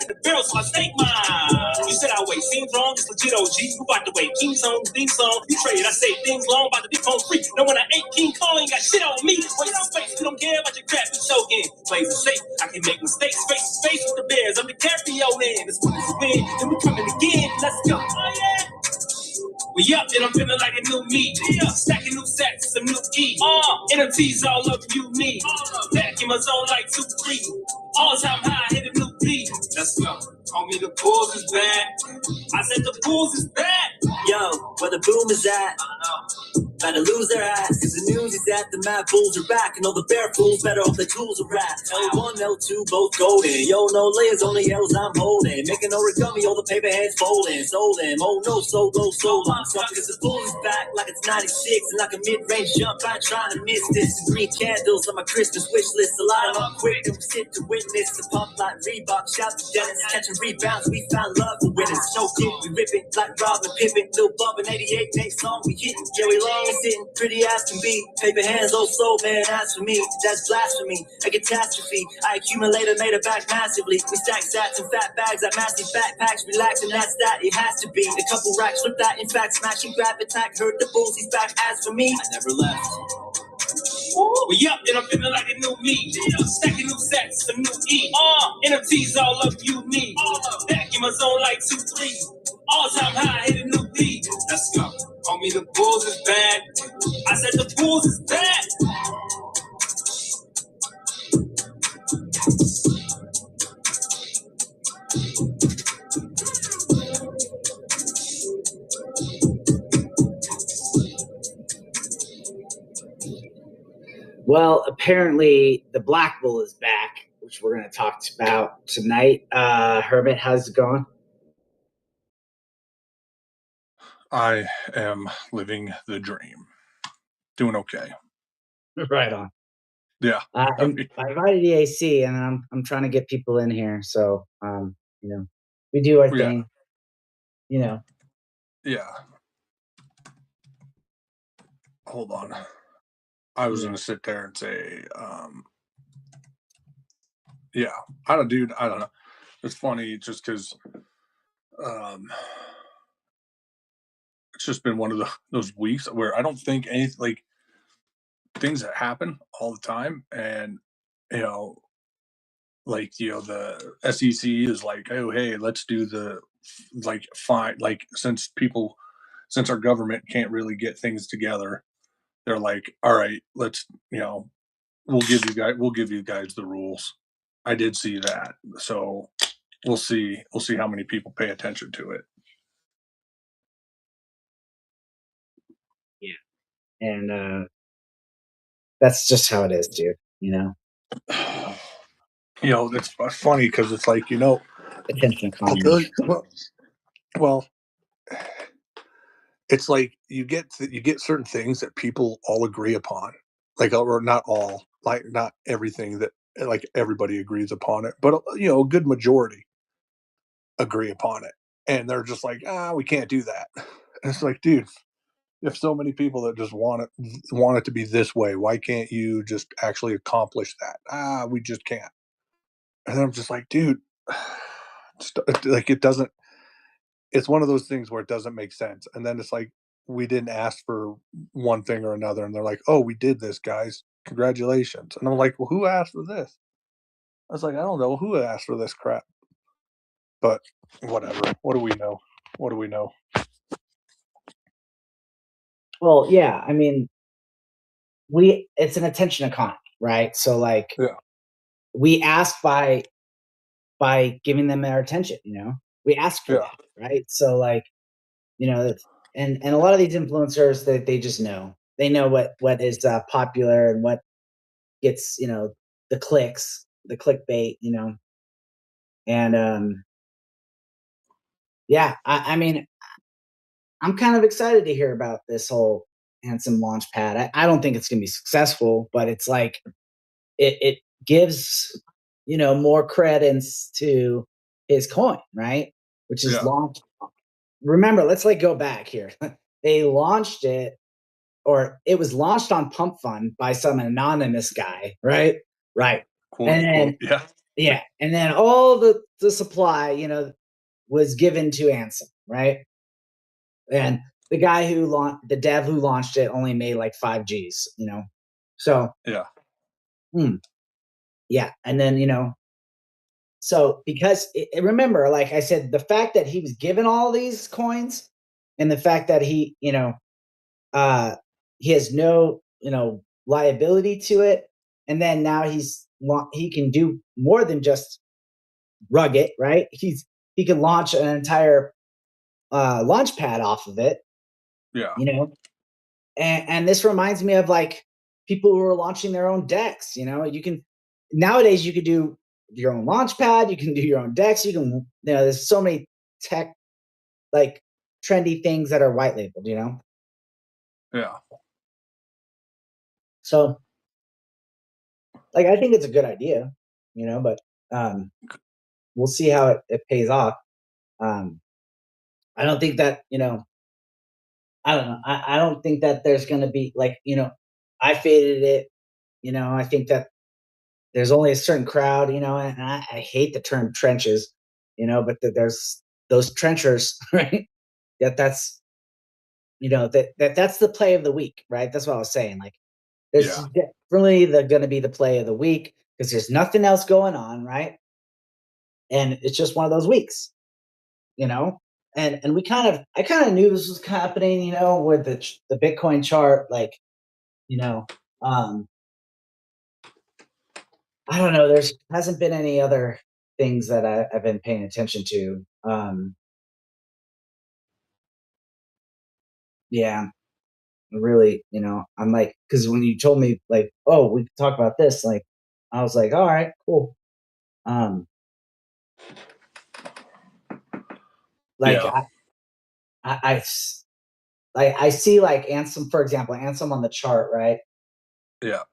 in the barrel, so I stake mine. You said I wait, seems wrong, it's legit OG. Who about to wait? King song, theme song. You trade, I say things long, about to be home free. Now when I ate King Kong, ain't got shit on me. Waste of space, you don't care about your crap, you choking. Plays it safe, I can make mistakes. Face to face with the Bears, I'm the carry man. As soon as you win, then we coming again. Let's go. Oh yeah. We up and I'm feeling like a new me. Yeah. Stacking new sets, some new E. NFTs all up you me. Back in my zone like 2-3. All time high, hit a new beat. Let's go. Homie, the Bulls is back. I said the Bulls is back. Yo, where the boom is at? Better lose their ass, cause the news is that the Mad Bulls are back, and all the bear fools better hope their tools are wrapped. L1, L2, both golden. Yo, no layers, only L's I'm holding. Making origami, all the paper heads folding. Sold them, oh no, so low, so long. So because the Bulls is back like it's 96, and like a mid-range jump, I ain't trying to miss this. And green candles on my Christmas wish list. A lot of them quick, and we sit to witness. The pump like Reebok, shout to Dennis. Catching rebounds, we found love for winners. No dip, we rip it like Robin Pippen. Lil Bub in 88, next song we hit. Jerry Long is sitting pretty ass can be. Paper hands, oh soul, man, as for me, that's blasphemy, a catastrophe. I accumulated, made it back massively. We stack stats and fat bags like massive backpacks. Relax, and that's that, it has to be. A couple racks with that, in fact, smashing, grab, attack, hurt the bulls, he's back. As for me, I never left. We up and I'm feeling like a new me. Stacking new sets, some new E. NFTs all up you me. Back in my zone like 2-3. All time high, hit a new beat. Let's go. Homie, the Bulls is back. I said the Bulls is back. Well, apparently the Black Bull is back, which we're going to talk about tonight. Herbert, how's it going? I am living the dream. Doing okay. Right on. Yeah. I invited the AC, and I'm trying to get people in here. So, we do our thing. Yeah. Hold on. I was going to sit there and say, I don't know. It's funny just because it's just been one of those weeks where I don't think anything, like, things that happen all the time, and the SEC is like, oh hey, let's do the fine, since our government can't really get things together, they're like, all right, let's we'll give you guys the rules. I did see that, so we'll see how many people pay attention to it. Yeah, and that's just how it is, dude. It's funny because it's like, attention economy. Well, it's like you get certain things that people all agree upon, or not all, not everything that everybody agrees upon it, but a good majority agree upon it, and they're just like, we can't do that. And it's like, dude, if so many people that just want it to be this way, why can't you just actually accomplish that? We just can't. And I'm just like, dude, it doesn't. It's one of those things where it doesn't make sense. And then it's like, we didn't ask for one thing or another, and they're like, oh, we did this, guys, congratulations. And I'm like, well, who asked for this? I was like, I don't know who asked for this crap, but whatever. What do we know? Well, yeah, I mean, it's an attention economy, right? So we ask by giving them our attention, we ask for that, right? So and a lot of these influencers, they just know. They know what is popular and what gets, the clicks, the clickbait, and I mean, I'm kind of excited to hear about this whole ANSEM launchpad. I don't think it's going to be successful, but it's like it gives more credence to his coin, right? Which is launched. Remember, let's go back here. They launched it, or it was launched on Pump Fund by some anonymous guy, right? Right. Cool. And Yeah, and then all the supply, was given to ANSEM, right? And the guy who the dev who launched it only made like 5 Gs, So Yeah. Yeah, and then so because remember, like I said, the fact that he was given all these coins, and the fact that he has no liability to it, and then now he can do more than just rug it, right? He can launch an entire launch pad off of it. Yeah. And this reminds me of like people who are launching their own decks. Nowadays you could do your own launch pad, you can do your own decks, there's so many tech like trendy things that are white labeled. Yeah. So like I think it's a good idea, but we'll see how it pays off. I don't think that I don't know. I don't think that there's going to be like, I faded it. I think that there's only a certain crowd, and I hate the term trenches, but there's those trenchers, right? That's, that's the play of the week, right? That's what I was saying. Like, there's definitely going to be the play of the week because there's nothing else going on, right? And it's just one of those weeks, and I kind of knew this was happening, with the Bitcoin chart, like, um, I don't know. There's hasn't been any other things that I've been paying attention to. Yeah, really, I'm like, because when you told me like, oh, we could talk about this, like, I was like, all right, cool. Like Yeah. I see like ANSEM, for example, ANSEM on the chart, right? Yeah.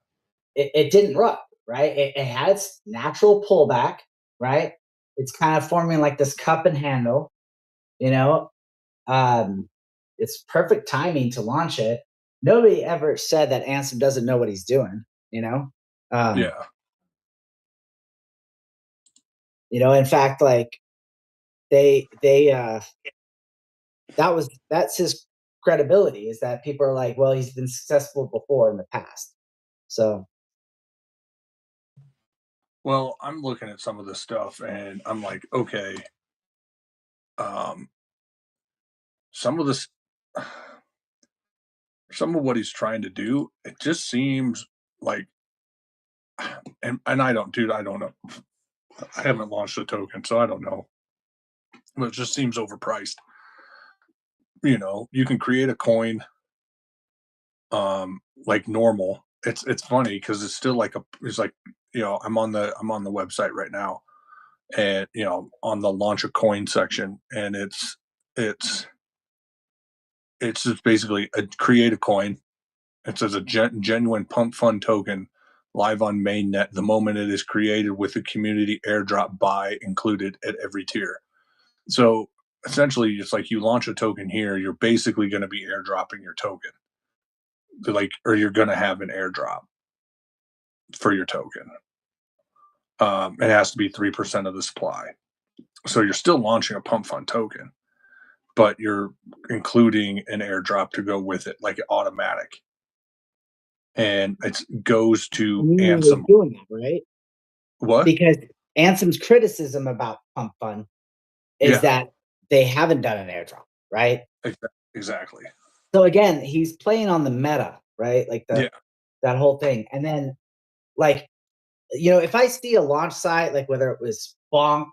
It didn't run, right? It had its natural pullback, right? It's kind of forming like this cup and handle, you know. It's perfect timing to launch it. Nobody ever said that ANSEM doesn't know what he's doing, you know. Yeah. In fact, like they that's his credibility, is that people are like, well, he's been successful before in the past. So Well, I'm looking at some of this stuff and I'm like, okay, um, some of this, some of what he's trying to do, it just seems like, and I don't, dude, I don't know. I haven't launched a token, so I don't know. But it just seems overpriced. You can create a coin, like normal. It's funny because it's still like it's like, I'm on the website right now, and on the launch a coin section, and it's it's just basically a create a coin. It says a genuine pump fund token live on mainnet the moment it is created with the community airdrop buy included at every tier. So essentially, it's like you launch a token here, you're basically going to be airdropping your token, like, or you're going to have an airdrop for your token. It has to be 3% of the supply. So you're still launching a pump fund token, but you're including an airdrop to go with it, like automatic. And it goes I to knew he was ANSEM. doing that, right? What? Because ANSEM's criticism about Pump Fund is Yeah, that they haven't done an airdrop, right? exactly. So again, he's playing on the meta, right? Like Yeah, that whole thing. And then like, if I see a launch site, like whether it was Bonk,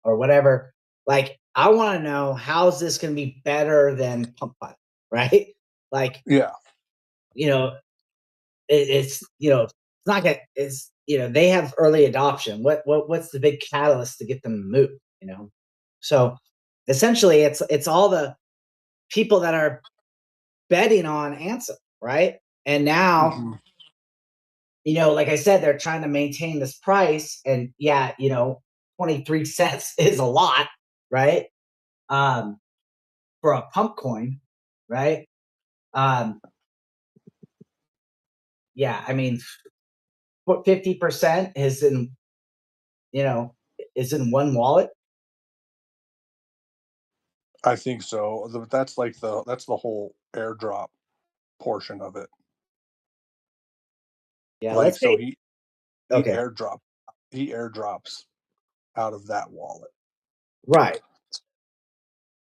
or whatever, like I want to know, how's this going to be better than Pump Fund, right? Like, yeah, it's not gonna it's they have early adoption. What's the big catalyst to get them to move? So essentially, it's all the people that are betting on ANSEM, right? And now, hmm like I said, they're trying to maintain this price, and 23 cents is a lot, right? Um, for a pump coin, right? Um, yeah, I mean, 50% is in is in one wallet? I think so. That's like that's the whole airdrop portion of it. Yeah, Like, let's so say he okay, airdrops out of that wallet. right.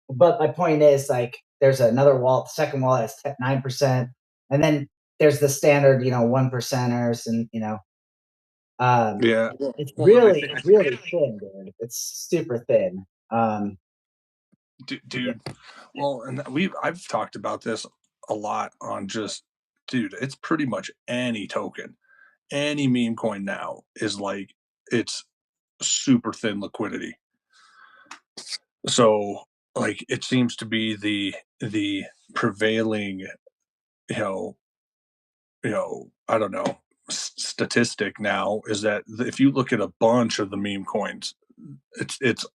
But my point is, like, there's another wallet. The second wallet is 9%, and then there's the standard, 1%ers, and Yeah. it's Well, and I really, think, really thin, dude. It's super thin. dude. Well, and I've talked about this a lot on just, dude. It's pretty much any token, any meme coin now is like it's super thin liquidity. So like it seems to be the prevailing, you know, I don't know, statistic now is that if you look at a bunch of the meme coins,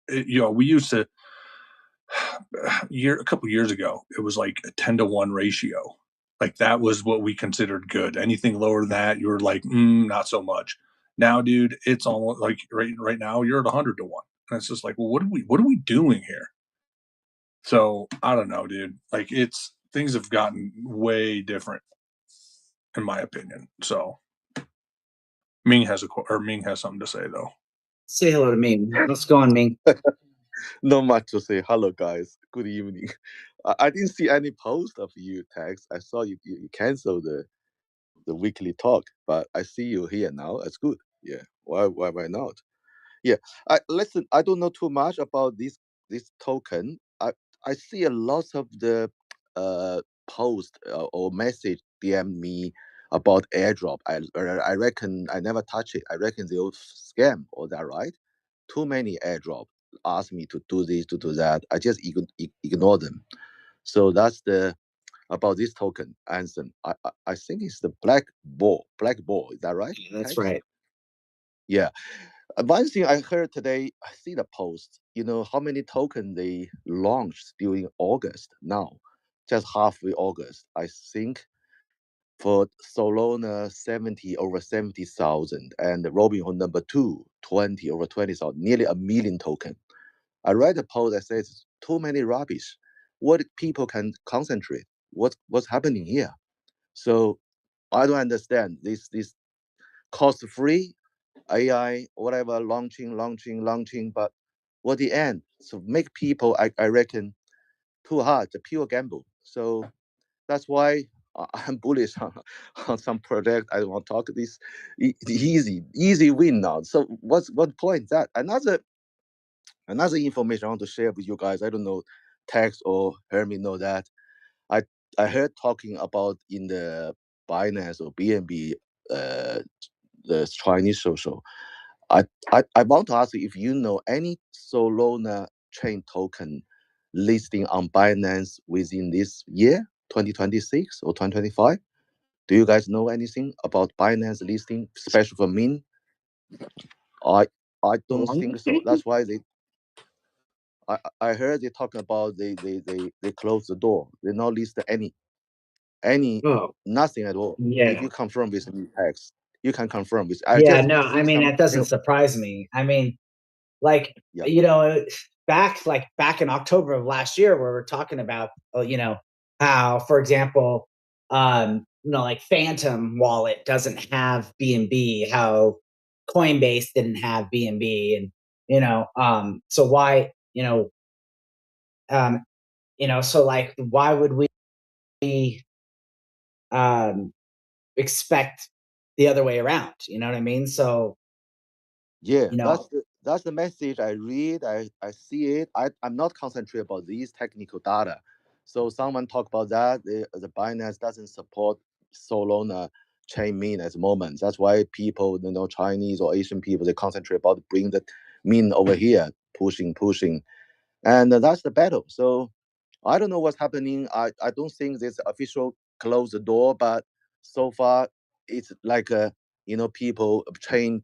we used to a couple years ago it was like a 10-to-1 ratio. Like that was what we considered good. Anything lower than that, you were like, not so much. Now, dude, it's almost like right now you're at 100-to-1, and it's just like, well, what are we doing here? So I don't know, dude. Like things have gotten way different, in my opinion. So Ming has something to say though. Say hello to Ming. Let's go on, Ming. Not much to say. Hello, guys. Good evening. I didn't see any post of you, Tex. I saw you canceled the weekly talk, but I see you here now. That's good. Yeah. Why not? Yeah. Listen. I don't know too much about this token. I see a lot of the post or message DM me about airdrop. I reckon I never touch it. I reckon they'll scam. Or that right? Too many airdrop ask me to do this, to do that. I just ignore them. So that's about this token, ANSEM. I think it's the black ball. Is that right? That's Tex? right. Yeah. One thing I heard today, I see the post. You know how many tokens they launched during August now, just halfway August. I think for Solana 70 over 70,000 and Robinhood number 2 20 over 20,000, nearly 1 million token. I read a post that says too many rubbish. What people can concentrate? What's happening here? So I don't understand this cost free AI whatever launching, but what the end? So make people I reckon too hard, a pure gamble. So that's why I'm bullish on some project. I don't want to talk this easy win now. So what point that another information I want to share with you guys. I don't know, Tex or Hermie know that. I heard talking about in the Binance or BNB, the Chinese social. I want to ask you if you know any Solana chain token listing on Binance within this year, 2026 or 2025. Do you guys know anything about Binance listing, especially for Min? I don't think so. That's why I heard they talk about they close the door. They not list any nothing at all. Yeah. If you confirm with me, X, you can confirm with. Yeah, no, I mean, that doesn't surprise me. I mean, like, back in October of last year, where we're talking about, how, for example, like Phantom Wallet doesn't have BNB, how Coinbase didn't have BNB, and so why, so like, why would we expect the other way around? You know what I mean? So that's the message I read. I see it. I'm not concentrated about these technical data. So someone talk about that. The Binance doesn't support Solana chain mean at the moment. That's why people, Chinese or Asian people, they concentrate about bring the mean over here, pushing, and that's the battle. So I don't know what's happening. I don't think this official close the door, but so far it's like people train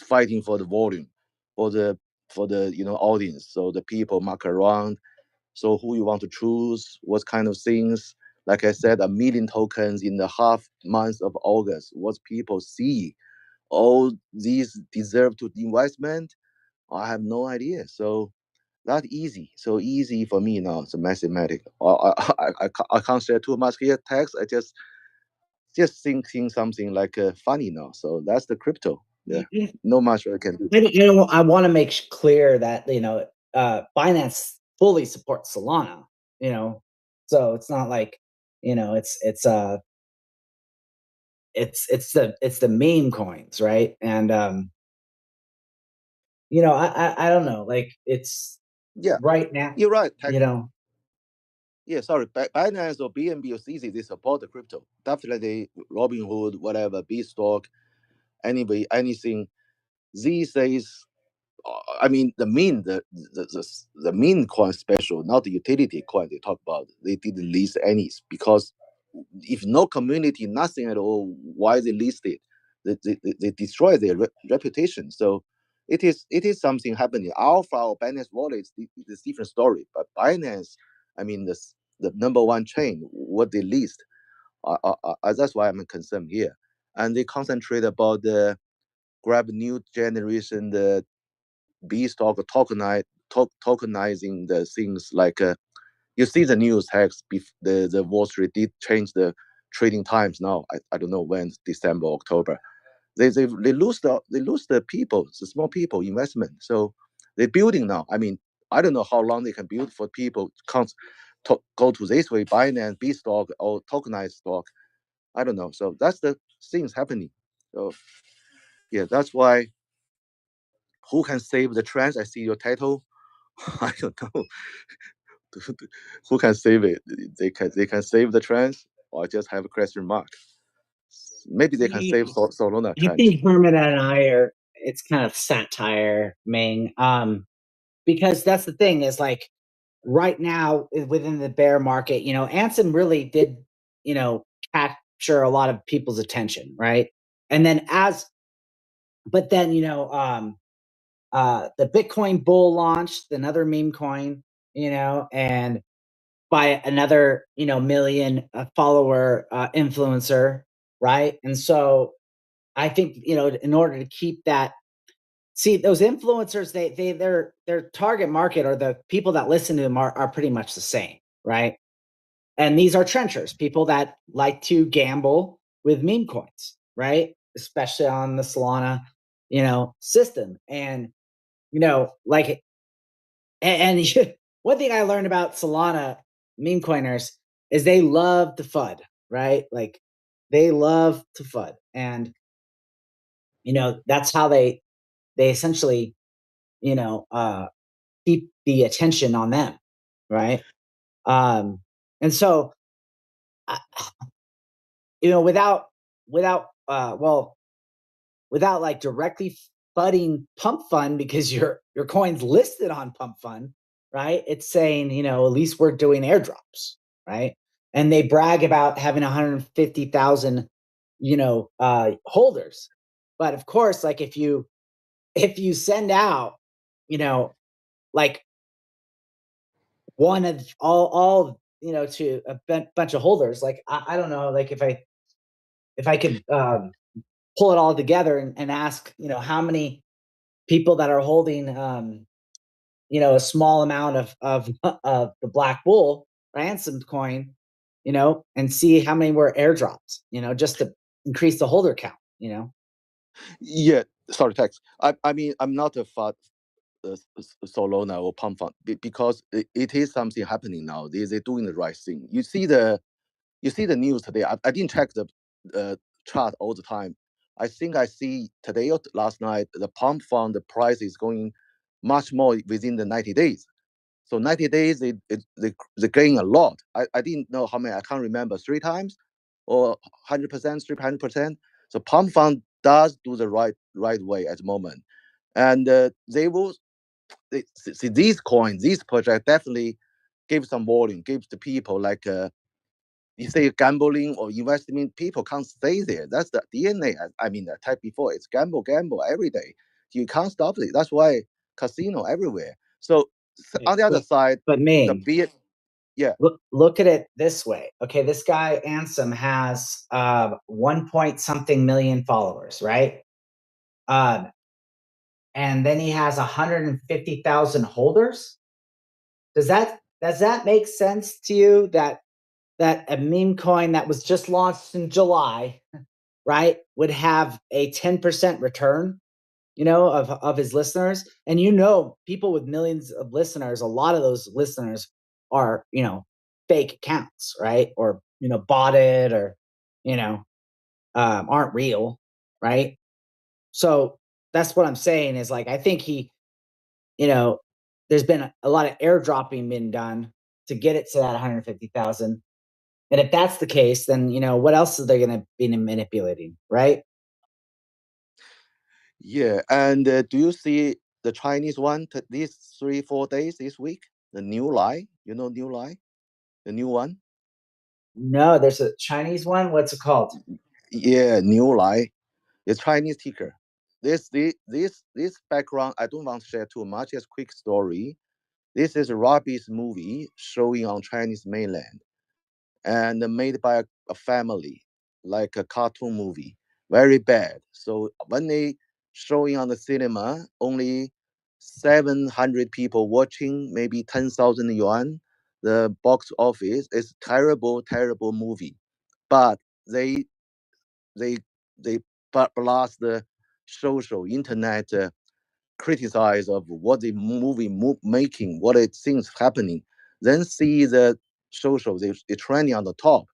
fighting for the volume, for the audience. So the people mark around. So who you want to choose? What kind of things? Like I said, 1 million tokens in the half month of August. What people see all these deserve to investment? I have no idea. So not easy. So easy for me now. It's a mathematics. I can't share too much here. Text. I just thinking something like funny now. So that's the crypto. Yeah, no much I can do. I want to make clear that Binance fully supports Solana. So it's not like it's the meme coins, right? And I don't know, like it's right now. You're right. Yeah, sorry. Binance or BNB or CZ, they support the crypto. Definitely Robinhood, whatever, Beanstalk, anybody, anything. These days, I mean, the mean coin special, not the utility coin they talk about. They didn't list any because if no community, nothing at all, why they list it? They destroy their reputation. So it is something happening. Alpha or Binance Wallet is different story. But Binance, I mean, the number one chain, what they list, that's why I'm concerned here. And they concentrate about the grab new generation, the Beanstalk tokenizing the things like you see the news text. The Wall Street did change the trading times now. I don't know when, December, October. They lose the people, the small people investment. So they're building now. I mean, I don't know how long they can build for people can't go to this way, Binance, Beanstalk or tokenized stock. I don't know. So that's the things happening. So yeah, that's why. Who can save the trends? I see your title. I don't know. Who can save it? They can save the trends, or just have a question mark. Maybe they can save Solana I trend. think Herman and I it's kind of satire, Ming. Because that's the thing is like right now within the bear market, ANSEM really did, capture a lot of people's attention, right? And then but then the Bitcoin bull launched another meme coin, and by another million follower influencer, right? And so I think in order to keep that, see those influencers, their target market or the people that listen to them are pretty much the same, right? And these are trenchers, people that like to gamble with meme coins, right? Especially on the Solana, system. And like, and one thing I learned about Solana meme coiners is they love to FUD, right? Like they love to FUD, and that's how they essentially keep the attention on them, right? And so without like directly fudding Pump Fund because your coin's listed on Pump Fund, right? It's saying at least we're doing airdrops, right? And they brag about having 150,000 holders, but of course, like if you send out like one of all to a bunch of holders, like I don't know, like if I could pull it all together and ask how many people that are holding a small amount of the Black Bull ransomed coin, and see how many were airdrops, just to increase the holder count. Yeah, sorry, Tex. I mean, I'm not a FUD Solana or Pump Fund because it is something happening now. They're doing the right thing. You see the news today. I didn't check the chart all the time. I think I see today or last night the Pump Fund, the price is going much more within the 90 days. So 90 days they gain a lot. I didn't know how many. I can't remember, 3 times or 100%, 300%. So Pump Fund does do the right way at the moment, and they will see these coins, these projects definitely give some volume, give the people like you say gambling or investment, people can't stay there. That's the DNA. I mean, I typed before, it's gamble every day. You can't stop it. That's why casino everywhere. So on the other side, but the beer, yeah. Look at it this way. Okay, this guy ANSEM has 1 point something million followers, right? and then he has 150,000 holders. Does that make sense to you that a meme coin that was just launched in July, right, would have a 10% return, of his listeners? And people with millions of listeners, a lot of those listeners are, fake accounts, right? Or, bought it, or, aren't real, right? So that's what I'm saying is, like, I think there's been a lot of airdropping been done to get it to that 150,000. And if that's the case, then, what else are they going to be manipulating, right? Yeah. And do you see the Chinese one these 3-4 days this week? The new lie, new lie, the new one. No, there's a Chinese one. What's it called? Yeah, new lie. It's Chinese ticker. This background, I don't want to share too much. It's a quick story. This is a rabbit movie showing on Chinese mainland, and made by a family, like a cartoon movie. Very bad. So when they showing on the cinema, only 700 people watching, maybe 10,000 yuan. The box office is terrible, terrible movie. But they blast the social internet, criticize of what the movie making, what it thinks happening. Then see the social, they trending on the top.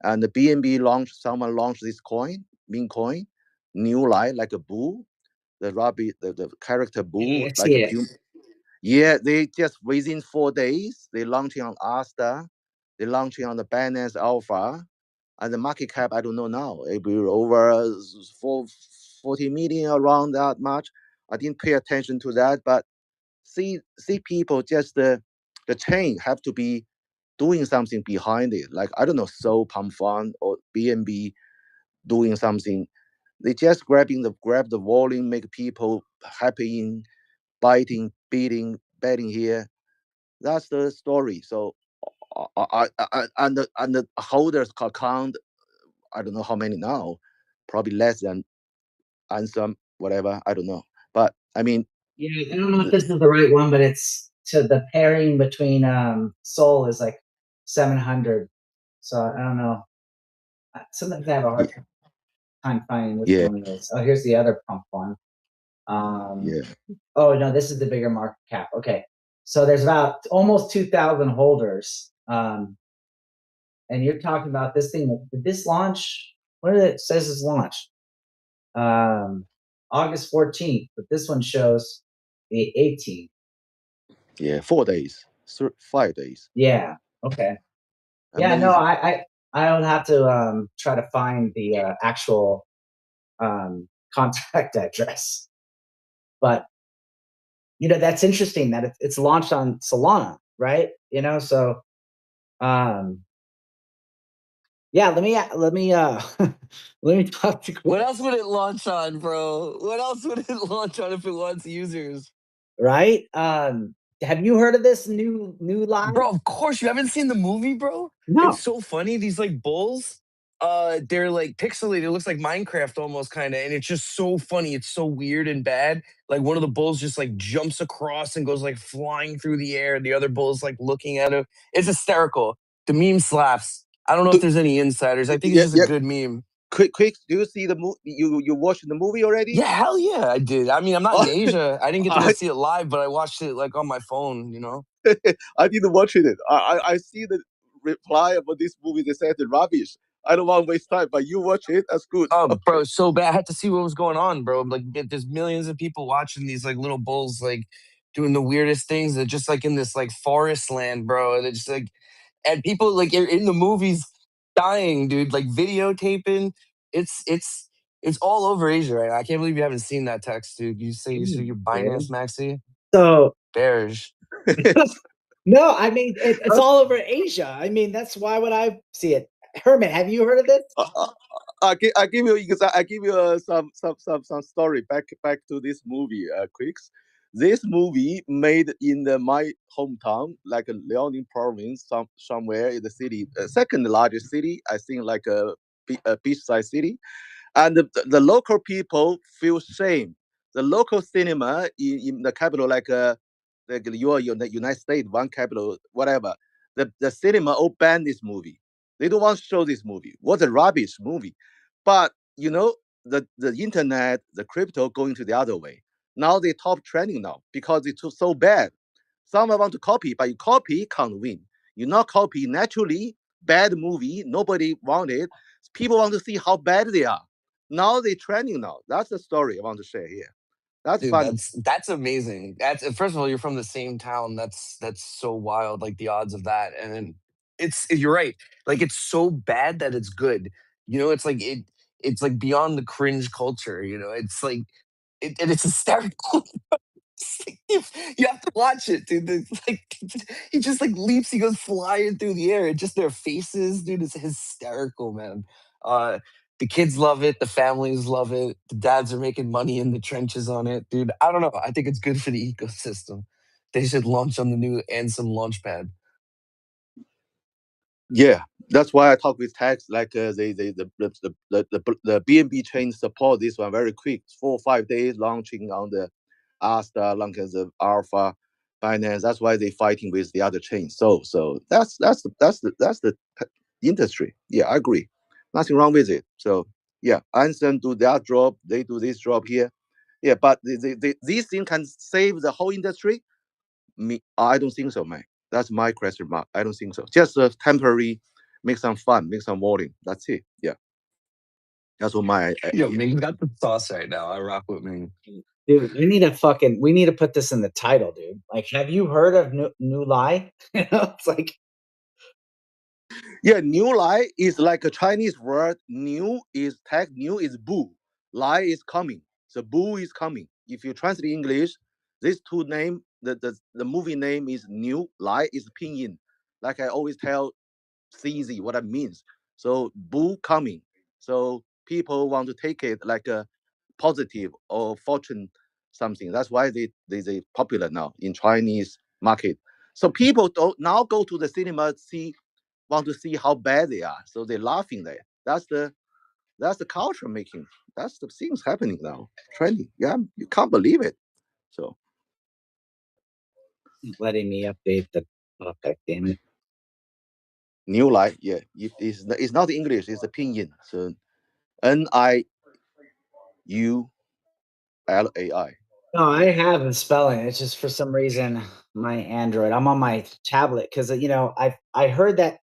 And the BNB someone launched this coin, meme coin, new lie, like a bull, the rabbit, the character bull, I like see a it. Yeah, they just within 4 days, they launching on Asta, they launching on the Binance Alpha, and the market cap, I don't know now, it will over 40 million, around that much. I didn't pay attention to that, but see people just the chain have to be doing something behind it. Like, I don't know, Soul Pump Fund or BNB doing something. They just grab the volume, make people happy in biting, beating, betting here. That's the story. So and the holders account, I don't know how many now, probably less than ANSEM, whatever, I don't know. But I mean, Yeah, I don't know if this is the right one, but it's to the pairing between Soul is like 700. So I don't know. Sometimes I have a hard time finding which one it is. Oh, here's the other pump one. Oh no, this is the bigger market cap. Okay, so there's about almost 2,000 holders. And you're talking about this thing. Did this launch? What did it says it's launched? August 14th, but this one shows the 18th. Yeah, 4 days, 5 days. Yeah. Okay. Amazing. Yeah. No, I would have to try to find the actual contract address, but that's interesting that it's launched on Solana, right? So yeah, let me let me talk to What else would it launch on, bro? What else would it launch on if it wants users? Right? Have you heard of this new line? Bro, of course. You haven't seen the movie, bro? No. It's so funny. These like bulls, they're like pixelated. It looks like Minecraft almost kind of, and it's just so funny. It's so weird and bad. Like one of the bulls just like jumps across and goes like flying through the air. The other bull's like looking at him. It's hysterical. The meme slaps. I don't know if there's any insiders. I think it's just a good meme. Quick, do you see the movie? You watched the movie already? Yeah, hell yeah, I did. I mean, I'm not in Asia. I didn't get to go see it live, but I watched it like on my phone, I didn't watch it. I see the reply about this movie. They said it's rubbish. I don't want to waste time, but you watch it. That's good. Oh, Okay. bro, so bad. I had to see what was going on, bro. Like, there's millions of people watching these like little bulls, like doing the weirdest things. They're just like in this like forest land, bro. They're just like, and people like are in the movies dying, dude. Like videotaping. It's all over Asia right now. I can't believe you haven't seen that text, dude. You say you're Binance Maxi. So Bearish. no, I mean it's all over Asia. I mean why would I see it? Herman, have you heard of this? I give you some story back to this movie. Quicks. This movie made in my hometown, like a Liaoning province, somewhere in the city, second largest city, I think, like a beachside city, and the local people feel shame the local cinema in the capital, like your United States, one capital, whatever, the cinema all banned this movie. They don't want to show this movie. What a rubbish movie. But the internet, the crypto going to the other way. Now they top trending now because it's so bad. Someone want to copy, but you copy can't win. You not copy naturally bad movie. Nobody want it. People want to see how bad they are. Now they trending now. That's the story I want to share here. That's Dude, funny. that's amazing. That's first of all, you're from the same town. That's so wild. Like the odds of that, and then you're right. Like it's so bad that it's good. It's like it's like beyond the cringe culture. It's like and it's hysterical. You have to watch it, dude. It's like he just like leaps, he goes flying through the air, and just their faces, dude, is hysterical, man. The kids love it, the families love it, the dads are making money in the trenches on it, dude. I don't know. I think it's good for the ecosystem. They should launch on the new ANSEM launchpad. Yeah, that's why I talk with Tax. Like the BNB chain support this one very quick, 4 or 5 days launching on the Asta, like the Alpha, Binance. That's why they fighting with the other chains. So that's the industry. Yeah, I agree. Nothing wrong with it. So yeah, ANSEM do their job. They do this job here. Yeah, but these things can save the whole industry. I don't think so, man. That's my question mark. I don't think so. Just a temporary, make some fun, make some volume. That's it. Yeah. That's what my Yo, Ming got the sauce right now. I rock with Ming. Dude, we need to put this in the title, dude. Like, have you heard of New Lie? It's like, yeah, new lie is like a Chinese word. New is tag. New is boo. Lie is coming. So boo is coming. If you translate English, these two name the movie name is New Lie is pinyin. Like I always tell CZ what it means. So boo coming. So people want to take it like a positive or fortune something. That's why they popular now in Chinese market. So people don't now go to the cinema want to see how bad they are. So they're laughing there. That's the culture making. That's the things happening now. Trending. Yeah, you can't believe it. So letting me update the topic, damn it. New Life, yeah. It's not English, it's a pinyin. So NIULAI. No, I have the spelling. It's just for some reason my Android. I'm on my tablet because I heard that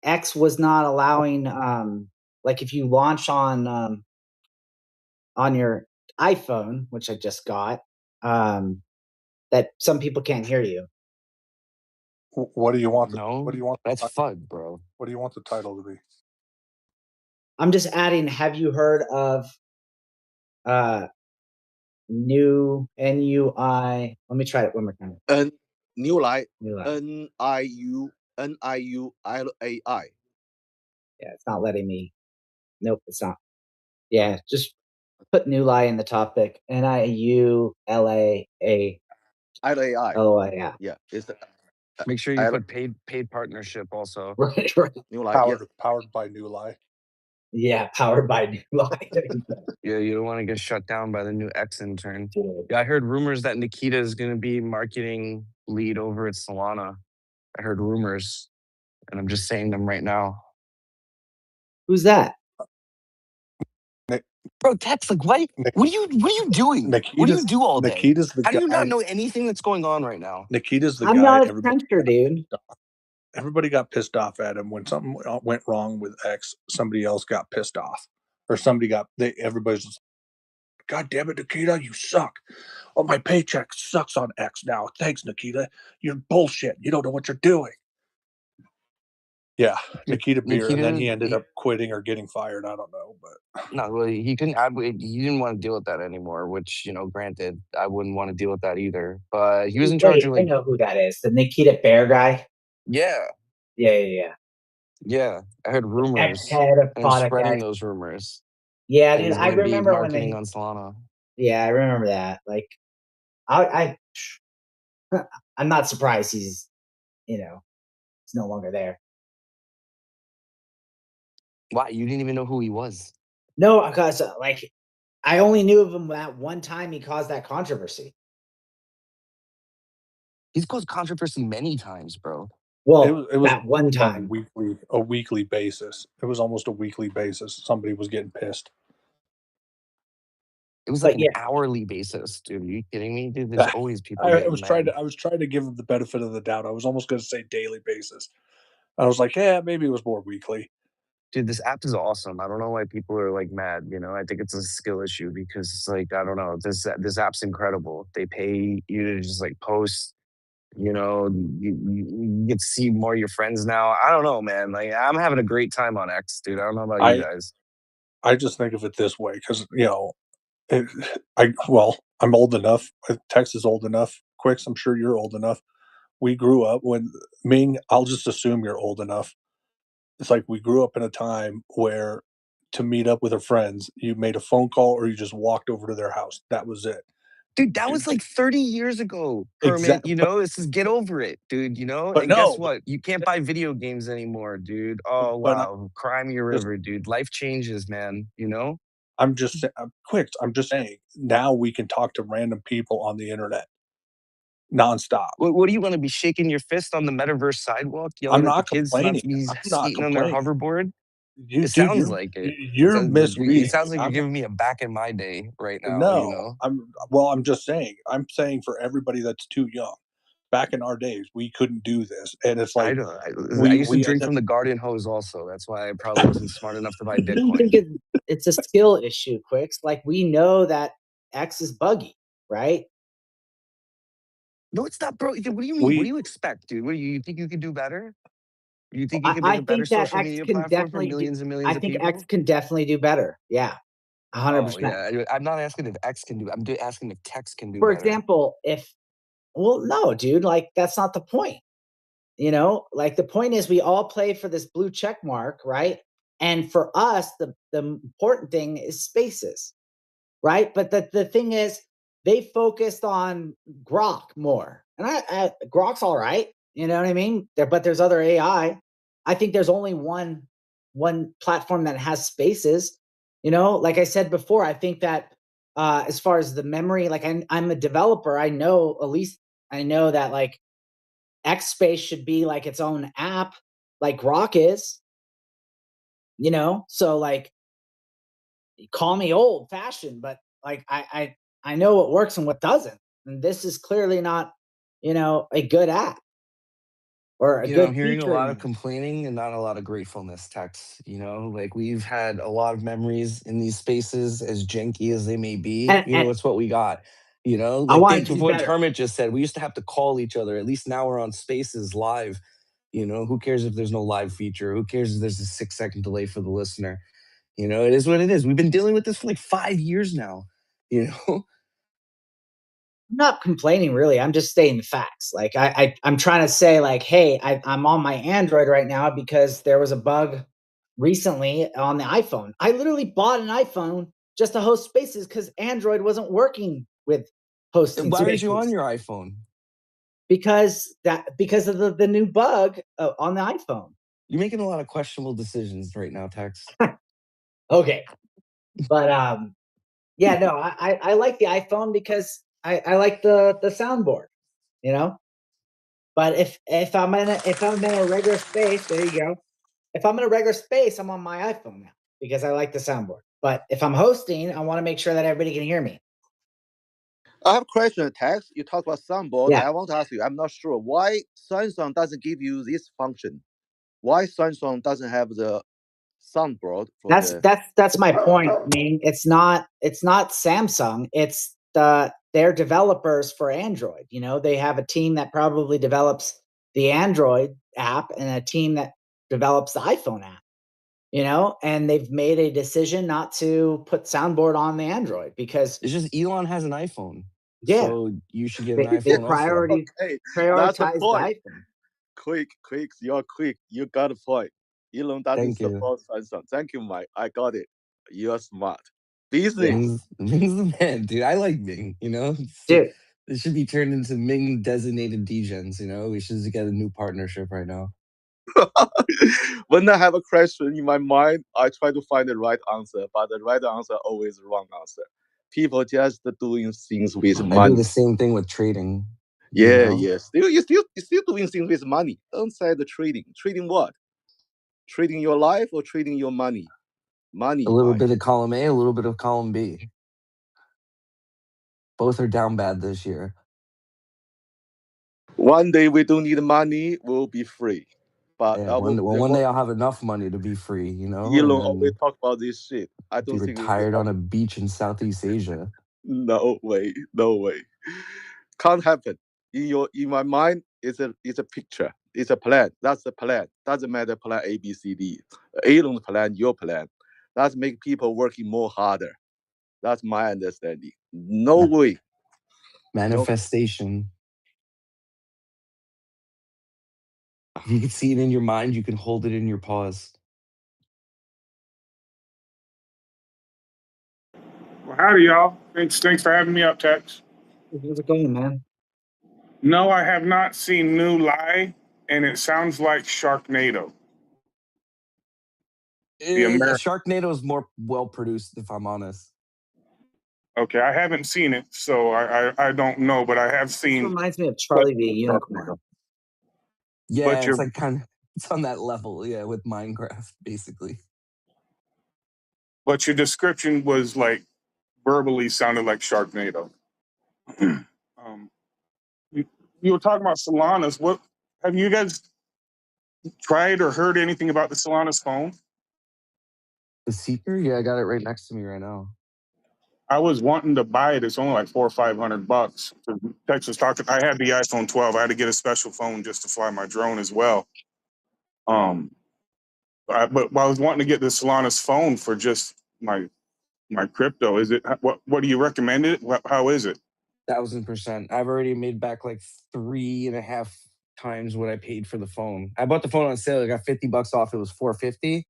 X was not allowing like if you launch on your iPhone, which I just got, that some people can't hear you. What do you want? No, what do you want? That's FUD, bro. What do you want the title to be? I'm just adding. Have you heard of new NUI? Let me try it one more time. New Life. New Life. NIULAI. Yeah, it's not letting me. Nope, it's not. Yeah, just put New Lie in the topic. NIULAI. LAI. Yeah. Yeah. It's Make sure you put paid partnership also. Right. New Life. Powered by New Lie. Yeah, powered by New Lie. Yeah, you don't want to get shut down by the new X intern. Yeah, I heard rumors that Nikita is going to be marketing lead over at Solana. I heard rumors, and I'm just saying them right now. Who's that? Bro, Tex, like, what are you doing? What do you do all day? Nikita's the How do you guy. not know anything that's going on right now? Nikita's the I'm guy. not a trencher, dude. Everybody got pissed off at him when something went wrong with X. Somebody else got pissed off, or everybody's just, God damn it, Nikita, you suck. Oh, my paycheck sucks on X now. Thanks, Nikita. You're bullshit. You don't know what you're doing. Yeah, Nikita Beer, and then he ended up quitting or getting fired. I don't know, but no, well, he couldn't. He didn't want to deal with that anymore. Which, granted, I wouldn't want to deal with that either. But he was in charge of I know who that is. The Nikita Bear guy. Yeah. Yeah. I heard rumors. Ex-head of And I'm product spreading guys. those rumors. Yeah, Dude, I remember marketing on Solana. Yeah, I remember that. Like, I'm not surprised he's no longer there. Why? You didn't even know who he was? No, because I only knew of him that one time he caused that controversy. He's caused controversy many times, bro. Well, it was that one on time. a weekly basis. It was almost a weekly basis. Somebody was getting pissed. It was like an hourly basis, dude. Are you kidding me, dude? There's always people I getting was mad. trying to give him the benefit of the doubt. I was almost going to say daily basis. I was like, yeah, maybe it was more weekly. Dude, this app is awesome. I don't know why people are like mad. You know, I think it's a skill issue because it's like I don't know. This app's incredible. They pay you to just like post. You know, you get to see more of your friends now. I don't know, man. Like I'm having a great time on X, dude. I don't know about you guys. I just think of it this way because I'm old enough. Tex is old enough. Quicks, I'm sure you're old enough. We grew up when Ming. I'll just assume you're old enough. It's like we grew up in a time where to meet up with our friends, you made a phone call or you just walked over to their house. That was it. Dude, that was like 30 years ago, Permit. Exactly. You know, this is get over it, dude. You know, But and guess no, what? You can't buy video games anymore, dude. Oh, but wow. Cry me a river, dude. Life changes, man. You know? I'm just Quicks. I'm just saying now we can talk to random people on the internet nonstop. What do you want to be shaking your fist on the metaverse sidewalk, I'm yelling at the not kids not complaining. to be I'm not skating on their complaining. hoverboard? It Dude, sounds like it. you're It misreading sounds me. like you're giving me a back in my day right now, you No, know? I'm just saying. I'm saying for everybody that's too young. Back in our days, we couldn't do this, and it's I like don't. I used to we end drink up. from the garden hose also. That's why I probably wasn't smart enough to buy I don't think Bitcoin. it's a skill issue, Quicks. Like we know that X is buggy, right? No, it's not, bro. What do you mean? What do you expect, dude? What do you think you could do better? You think you could make I a better think that social X media can platform for definitely do. millions and I millions of think X people? can definitely do better. Yeah, 100%. Oh yeah, I'm not asking if X can do. I'm asking if Text can do For better. example, no, dude, like that's not the point. You know, like the point is we all play for this blue check mark, right? And for us, the important thing is spaces, right? But the thing is, they focused on Grok more, and Grok's all right, you know what I mean? But there's other AI. I think there's only one platform that has spaces. You know, like I said before, I think that as far as the memory, like I'm a developer, I know at least I know that like X Space should be like its own app, like Grok is. You know, so like call me old fashioned, but like I know what works and what doesn't. And this is clearly not, a good app or a You know, good I'm hearing a feature lot in of there. complaining and not a lot of gratefulness, Tex. You know, like we've had a lot of memories in these spaces, as janky as they may be. You know, And it's what we got. You know, I like want it think to of be what better. Kermit just said. We used to have to call each other. At least now we're on spaces live. You know, who cares if there's no live feature? Who cares if there's a 6-second delay for the listener? You know, it is what it is. We've been dealing with this for like 5 years now. You know, I'm not complaining really. I'm just stating the facts. Like I'm trying to say like, hey, I'm on my Android right now because there was a bug recently on the iPhone. I literally bought an iPhone just to host spaces because Android wasn't working with hosting why aren't you on spaces. your iPhone? Because of the new bug on the iPhone. You're making a lot of questionable decisions right now, Tex. Okay, but yeah, no, I like the iPhone because I like the soundboard, you know. But if I'm in a regular space, there you go. If I'm in a regular space, I'm on my iPhone now because I like the soundboard. But if I'm hosting, I want to make sure that everybody can hear me. I have a question, Tex. You talk about soundboard. Yeah. I want to ask you. I'm not sure why Samsung doesn't give you this function. Why Samsung doesn't have the soundboard for the? That's my point. I mean, it's not Samsung. It's their developers for Android. You know, they have a team that probably develops the Android app and a team that develops the iPhone app. You know, and they've made a decision not to put soundboard on the Android because It's just Elon has an iPhone, yeah, so you should get an they iPhone also. Okay, that's the prioritize the point. iPhone. Quick, you're quick. You got a point. Elon doesn't Thank you. support Samsung. Thank you, Mike. I got it. You're smart. Business. Yeah, Ming's the man, dude. I like Ming. You know, dude. it should be turned into Ming designated Degens. You know, we should get a new partnership right now. When I have a question in my mind, I try to find the right answer, but the right answer always the wrong answer. People just doing things with money. I do the same thing with trading. Yeah, yes. You're still doing things with money. Don't say the trading. Trading what? Trading your life or trading your money? Money. A little bit of column A, a little bit of column B. Both are down bad this year. One day we don't need money, we'll be free. But yeah, one day I'll have enough money to be free, you know. Elon always talk about this shit. I don't be think retired on a beach in Southeast Asia. No way, no way. Can't happen. In my mind, it's a picture. It's a plan. That's the plan. Doesn't matter plan A, B, C, D. Elon's plan, your plan. That's make people working more harder. That's my understanding. No way. Manifestation. If you can see it in your mind, you can hold it in your paws. Well, howdy, y'all. Thanks for having me up, Tex. How's it going, man? No, I have not seen New Lie, and it sounds like Sharknado. Sharknado is more well produced, if I'm honest. Okay, I haven't seen it, so I don't know, but I have seen. It reminds me of Charlie the Unicorn. Yeah, it's like it's on that level, yeah, with Minecraft, basically. But your description was like verbally sounded like Sharknado. You were talking about Solana's. What have you guys tried or heard anything about the Solana's phone? The Seeker? Yeah, I got it right next to me right now. I was wanting to buy it. It's only like $400 or $500. Tex was talking. I had the iPhone 12. I had to get a special phone just to fly my drone as well. But I was wanting to get the Solana's phone for just my crypto. Is it what do you recommend it? How is it? 1000%. I've already made back like 3.5 times what I paid for the phone. I bought the phone on sale. I got $50 off. It was $450.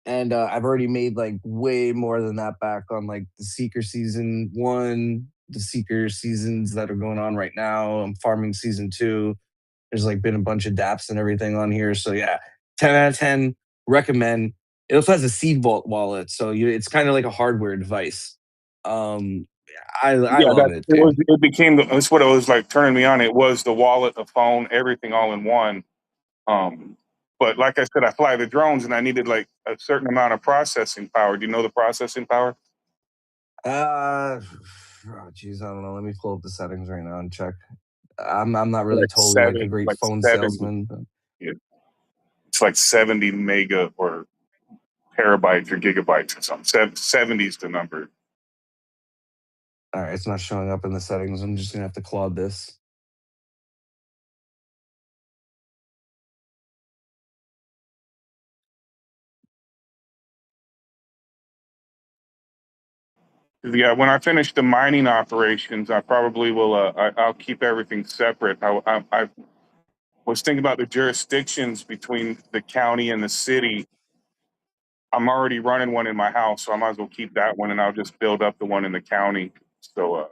And I've already made like way more than that back on like the Seeker season 1, the Seeker seasons that are going on right now. I'm farming season 2. There's like been a bunch of dApps and everything on here. So yeah, 10 out of 10, recommend. It also has a seed vault wallet. So it's kind of like a hardware device. I love it. It became that's what it was like turning me on. It was the wallet, the phone, everything all in one. But like I said, I fly the drones and I needed like a certain amount of processing power. Do you know the processing power? Geez, I don't know. Let me pull up the settings right now and check. I'm not really totally like a great phone salesman. But. Yeah. It's like 70 mega or terabytes or gigabytes or something. 70 is the number. All right, it's not showing up in the settings. I'm just gonna have to Claude this. Yeah, when I finish the mining operations, I probably will. I'll keep everything separate. I was thinking about the jurisdictions between the county and the city. I'm already running one in my house, so I might as well keep that one, and I'll just build up the one in the county. So, all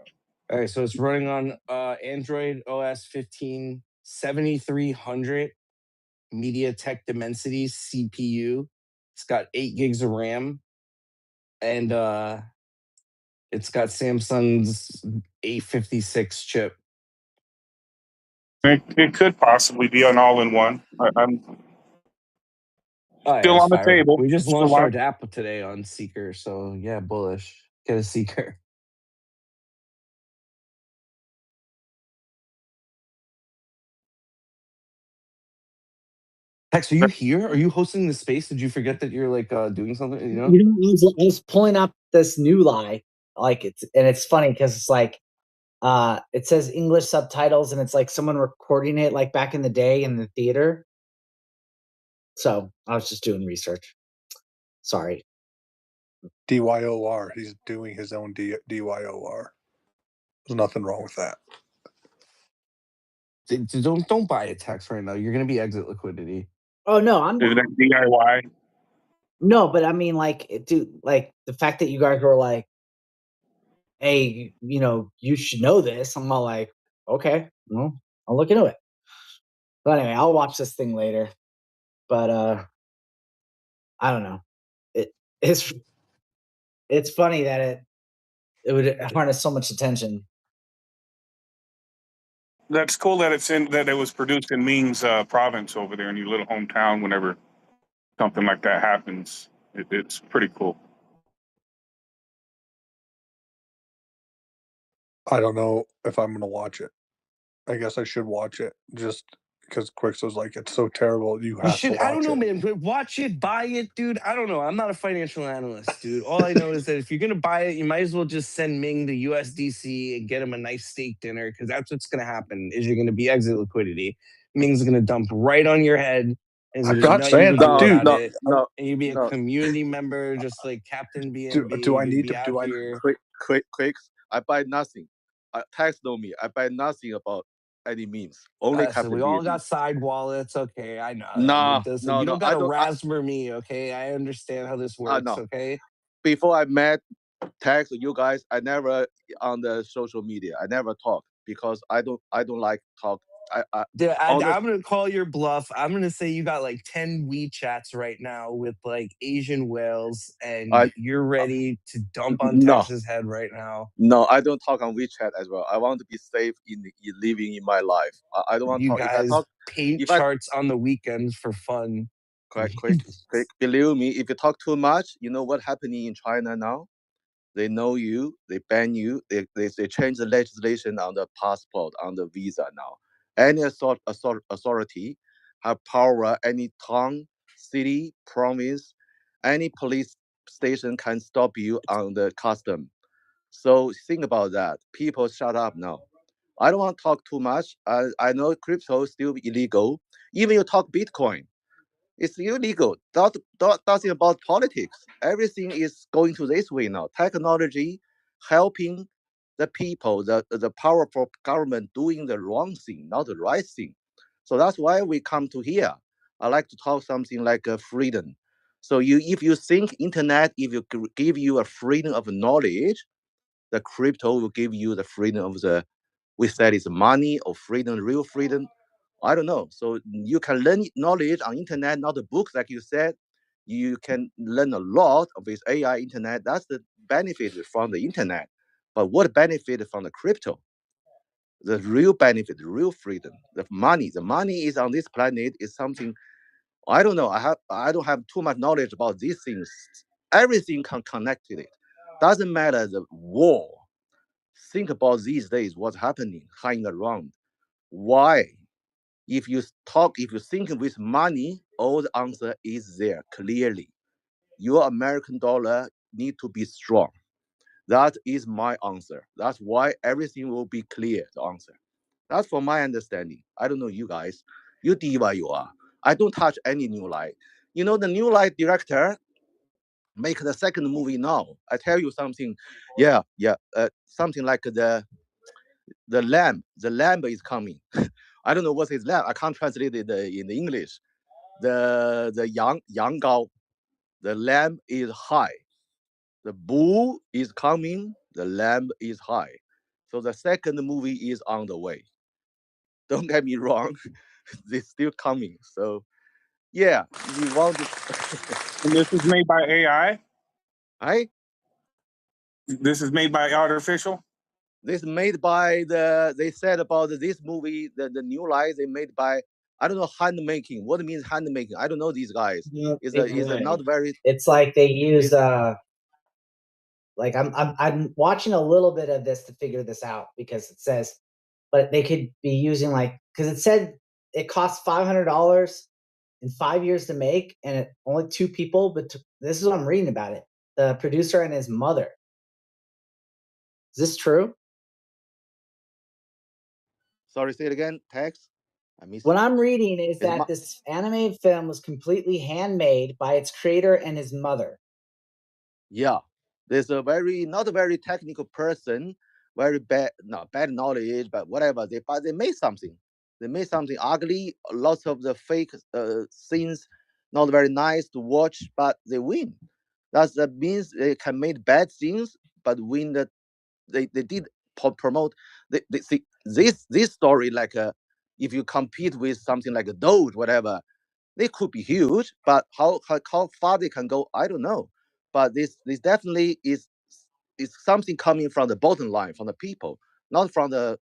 right, so it's running on Android OS 15 7300 MediaTek Dimensity CPU. It's got 8 gigs of RAM, and it's got Samsung's 856 chip. It could possibly be an all-in-one. I'm still on the table. We just launched our dApp today on Seeker, so yeah, bullish. Get a Seeker. Hex, are you here? Are you hosting the space? Did you forget that you're like doing something? You know, I was pulling up this New Lie, like it's funny because it's like it says English subtitles and it's like someone recording it like back in the day in the theater. So I was just doing research. Sorry. DYOR. He's doing his own DYOR. There's nothing wrong with that. Don't buy a text right now. You're gonna be exit liquidity. Oh no, I'm not. Is that DIY? No, but I mean, like, dude, like the fact that you guys were like, "Hey, you should know this." I'm all like, "Okay, well, I'll look into it." But anyway, I'll watch this thing later. But I don't know. It's funny that it would harness so much attention. That's cool that it was produced in Ming's province over there in your little hometown. Whenever something like that happens, it's pretty cool. I don't know if I'm gonna watch it. I guess I should watch it just because Quicks was like, it's so terrible. You have to watch it. I don't know, man. Watch it, buy it, dude. I don't know. I'm not a financial analyst, dude. All I know is that if you're gonna buy it, you might as well just send Ming to USDC and get him a nice steak dinner, because that's what's gonna happen. Is you're gonna be exit liquidity. Ming's gonna dump right on your head. I'm not saying, dude. And you be a community member, just like Captain BNB. Do I need to? Do I? Quicks. I buy nothing. Tax know me. I buy nothing about any memes. Only Captain We all BNB. got side wallets. Okay, I know. No, you don't gotta raspberry me. Okay, I understand how this works. No. Okay. Before I met Tax, you guys, I never on the social media. I never talk because I don't like talk. I'm gonna call your bluff. I'm gonna say you got like 10 WeChats right now with like Asian whales, and you're ready to dump on Tex's head right now. No, I don't talk on WeChat as well. I want to be safe in living in my life. I don't want to talk. Guys, if I talk, paint charts on the weekends for fun. Quick. Believe me, if you talk too much, you know what's happening in China now? They know you, they ban you, they change the legislation on the passport, on the visa now. Any authority have power, any town, city, province, any police station can stop you on the custom. So think about that. People shut up now. I don't want to talk too much. I know crypto is still illegal. Even you talk Bitcoin, it's illegal. Nothing about politics. Everything is going to this way now. Technology helping the people, the powerful government doing the wrong thing, not the right thing. So that's why we come to here. I like to talk something like freedom. So if you think internet, if you give you a freedom of knowledge, the crypto will give you the freedom of we said it's money or freedom, real freedom. I don't know. So you can learn knowledge on internet, not the books, like you said. You can learn a lot with AI internet. That's the benefit from the internet. But what benefit from the crypto? The real benefit, the real freedom, the money. The money is on this planet is something I don't know. I don't have too much knowledge about these things. Everything can connect to it. Doesn't matter the war. Think about these days what's happening, hanging around. Why? If you think with money, all the answer is there clearly. Your American dollar need to be strong. That is my answer. That's why everything will be clear, the answer. That's from my understanding. I don't know you guys. You diva you are. I don't touch any New Light. You know, the New Light director make the second movie now. I tell you something. Yeah. Something like the lamb. The lamb is coming. I don't know what is lamb. I can't translate it in the English. The yang gao. The lamb is high. The bull is coming. The lamb is high. So the second movie is on the way. Don't get me wrong. It's still coming. So yeah, you want to. And this is made by AI? Right? This is made by artificial? This made by they said about this movie, the New Light, they made by, I don't know, hand making. What means hand making? I don't know these guys. Is not very. It's like they use like I'm watching a little bit of this to figure this out, because it says, but they could be using like, because it said it costs $500 in 5 years to make, and only 2 people. But this is what I'm reading about it: the producer and his mother. Is this true? Sorry, say it again. Text. What I'm reading is that this animated film was completely handmade by its creator and his mother. Yeah, there's a not a very technical person, very bad, not bad knowledge, but whatever. But they made something. They made something ugly. Lots of the fake scenes, not very nice to watch, but they win. That means they can make bad things, but win the. They did promote. They see this story like if you compete with something like a Doge, whatever. They could be huge, but how far they can go, I don't know. But this definitely is something coming from the bottom line, from the people, not from the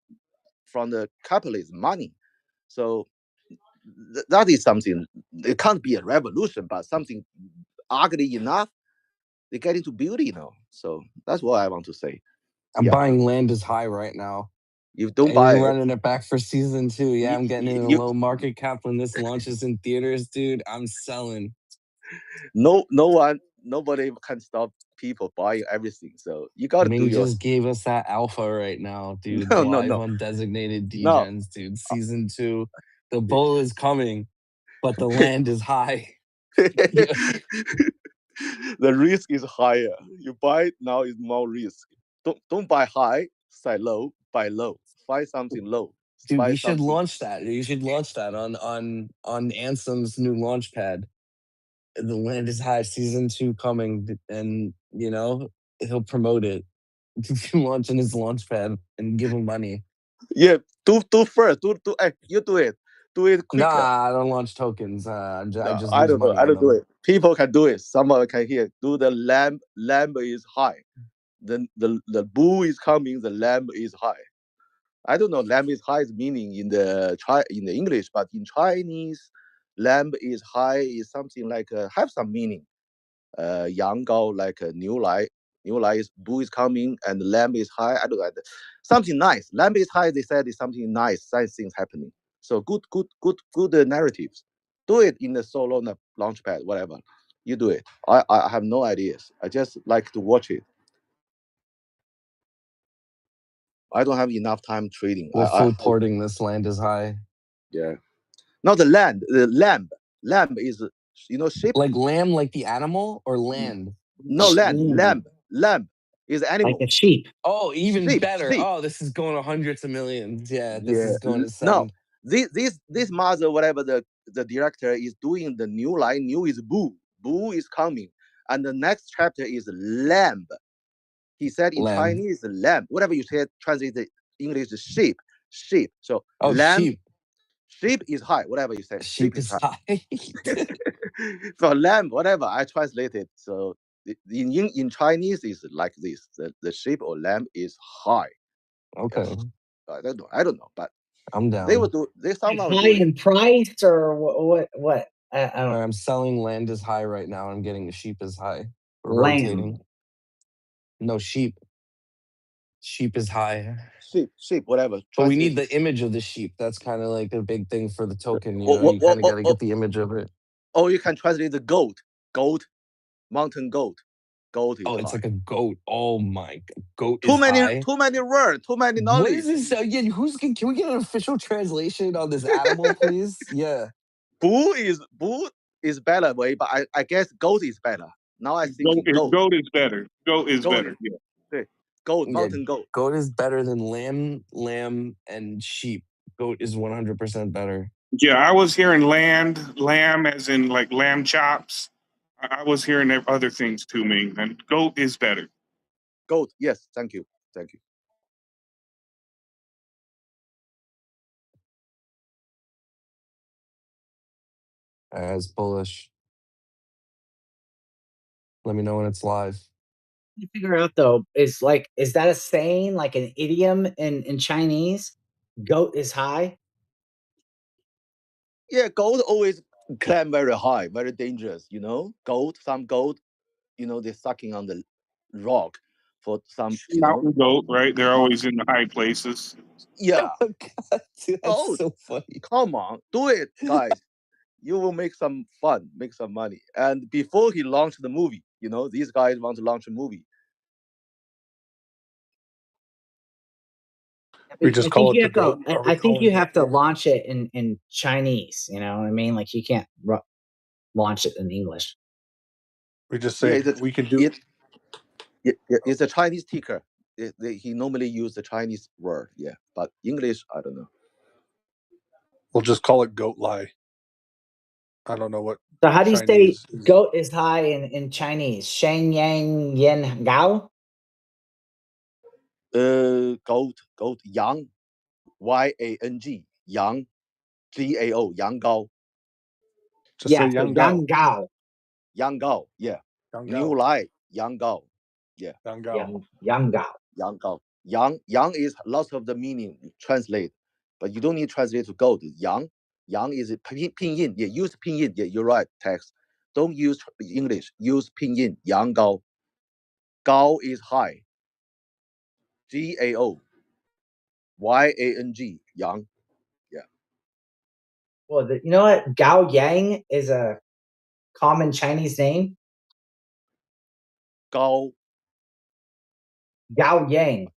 capitalist money. So that is something. It can't be a revolution, but something ugly enough. They get into beauty, So that's what I want to say. I'm buying Land is High right now. You don't buy it. Running it back for season 2. Yeah, I'm getting in a low market cap when this launches in theaters, dude. I'm selling. Nobody can stop people buying everything. So you got to do your. Just gave us that alpha right now, dude. No. Undesignated Degens, dude. Season 2. The bull is coming, but the land is high. The risk is higher. You buy now is more risk. Don't buy high, sell low, buy low. Find something low. Dude, we should launch that. You should launch that on ANSEM's new launchpad. The Land is High season 2 coming, and he'll promote it. Launching his launchpad and give him money. Yeah, do first. You do it. Do it quicker. Nah, I don't launch tokens. I just I don't money know. I don't do it. People can do it. Someone can hear. Do the lamb. Lamb is high. Then the bull is coming. The lamb is high. I don't know. Lamb is high is meaning in the English, but in Chinese, lamb is high is something like have some meaning. Yang Gao like Niu Lai. Niu Lai is bull is coming and lamb is high. I don't know. Something nice. Lamb is high. They said is something nice. Nice things happening. So good narratives. Do it in the solo launchpad, whatever. You do it. I have no ideas. I just like to watch it. I don't have enough time trading. We're full porting this Land is High. Yeah. Not the land. The lamb. Lamb is sheep. Like lamb, like the animal, or land? No, land. Lamb is animal. Like a sheep. Oh, even sheep, better. Sheep. Oh, this is going to hundreds of millions. Yeah, this is going to send. No, this mother, whatever the director is doing the new line. New is bull. Bull is coming, and the next chapter is lamb. He said in Chinese lamb. Whatever you said, translate the English is sheep. Sheep. So lamb. Sheep. Sheep is high. Whatever you say. Sheep is high. So lamb, whatever I translated. So in Chinese is like this. The sheep or lamb is high. Okay. Yes. I don't know, but I'm down. They would do. They somehow high in price or what? I don't. I'm selling Land is High right now. I'm getting the Sheep is High. We're rotating. No, sheep. Sheep is high. Sheep, whatever. But we need the image of the sheep. That's kind of like a big thing for the token. You kind of got to get the image of it. Oh, you can translate the goat. Goat, mountain goat. Goat is it's high. like a goat. Oh my god, goat too is many, high. Too many words. Too many knowledge. What is this? Can we get an official translation on this animal, please? Yeah. Bull is better way, but I guess goat is better. Now I think goat is better. Goat is better. Yeah. Goat, mountain goat. Goat is better than lamb, and sheep. Goat is 100% better. Yeah, I was hearing lamb as in like lamb chops. I was hearing other things too, Ming, and goat is better. Goat, yes, thank you. As bullish. Let me know when it's live. You figure out though, is that a saying, like an idiom in Chinese? Goat is high. Yeah, goat always climb very high, very dangerous. Some goat, they're sucking on the rock for some mountain goat, right? They're always in the high places. Yeah. Oh God, dude, that's so funny. Come on, do it, guys. You will make some fun, make some money. And before he launched the movie, these guys want to launch a movie. We just call it the goat. I think you have to launch it in Chinese. You know what I mean? Like you can't launch it in English. We just say we can do it. It's a Chinese ticker. He normally use the Chinese word, but English, I don't know. We'll just call it goat lie. I don't know what. So how do you say goat is high in Chinese? Sheng yang yan gao. Goat yang, yang, GAO, yang gao. Just say Yang Gao. Yang Gao. Yang Gao, yeah. Yang New Gao. Lai, Yang Gao. Yeah. Yang Gao. Yang Gao. Yang Gao. Yang is lots of the meaning translate, but you don't need to translate to gold. Yang is pinyin. Yeah, use pinyin. Yeah, you're right, text. Don't use English. Use pinyin. Yang Gao. Gao is high. Gao. Yang. Yang. Yeah. Well, you know what? Gao Yang is a common Chinese name. Gao Yang.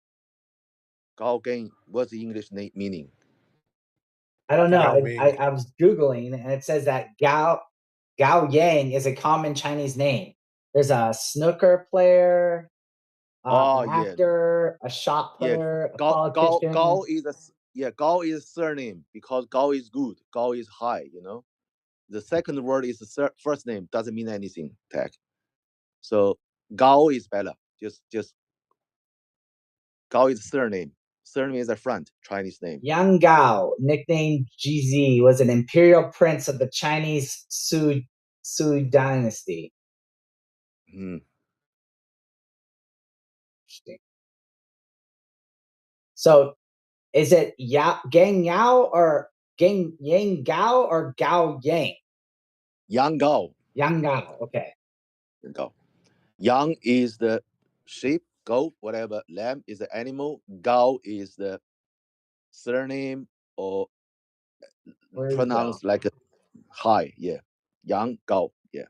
Gao Gang. What's the English meaning? I don't know. Gao I was Googling and it says that Gao Yang is a common Chinese name. There's a snooker player, an actor, a shot player, a politician. Gao is surname because Gao is good. Gao is high, you know. The second word is the first name, doesn't mean anything, tag. So Gao is better. Just Gao is surname. Surname is a front, Chinese name. Yang Gao, nicknamed GZ, was an imperial prince of the Chinese Sui dynasty. Interesting. So is it Gang Yao or Yang Gao or Gao Yang? Yang Gao. Yang Gao, okay. Yang Gao. Yang is the sheep, goat, whatever. Lamb is the animal. Gao is the surname or pronounced like a high. Yeah. Yang Gao. Yeah.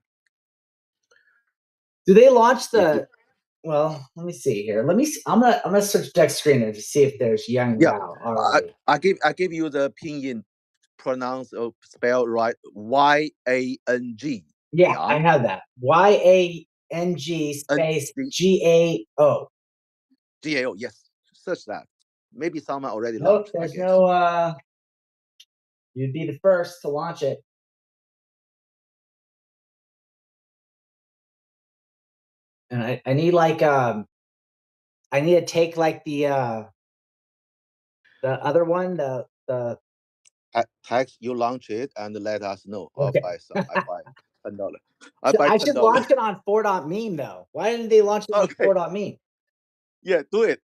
Do they launch the? Well, let me see here. Let me. See. I'm gonna search Dex Screener to see if there's Yang Gao already. I give you the pinyin, pronounce or spell right. YANG. Yeah, Yang. I have that. YANG space GAO. GAO. Yes, search that. Maybe someone already Nope, launched. there's no. You'd be the first to launch it. And I need like I need to take like the other one, the text you launch it and let us know. Okay. I'll buy some. I buy $10. I should launch it on 4.meme though. Why didn't they launch it on 4.meme? Yeah, do it.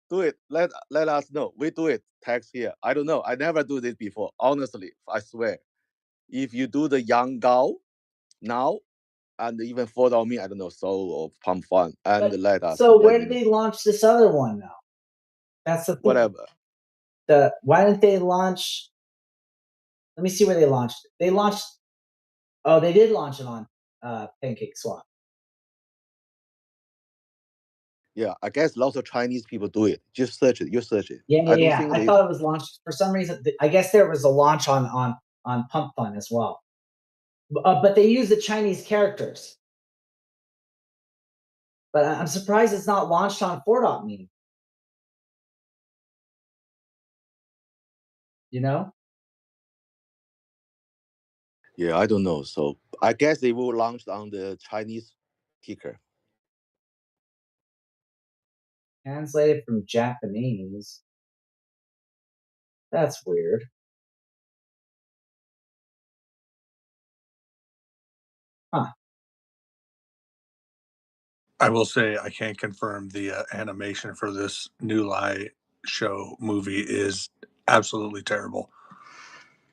Let us know. We do it. Text here. I don't know. I never do this before. Honestly, I swear. If you do the Yang Gao now, and even 4.me, I don't know, Soul or Pump Fun, and let us. So where did they launch this other one now? That's the thing. Whatever. Why didn't they launch? Let me see where they launched it. They launched. Oh, they did launch it on Pancake Swap. Yeah, I guess lots of Chinese people do it. Just search it. You search it. Yeah. I thought it was launched for some reason. I guess there was a launch on Pump Fun as well. But they use the Chinese characters. But I'm surprised it's not launched on 4.me. You know? Yeah, I don't know. So I guess they will launch on the Chinese ticker. Translated from Japanese. That's weird. Huh. I will say I can't confirm the animation for this New Lai show movie is absolutely terrible.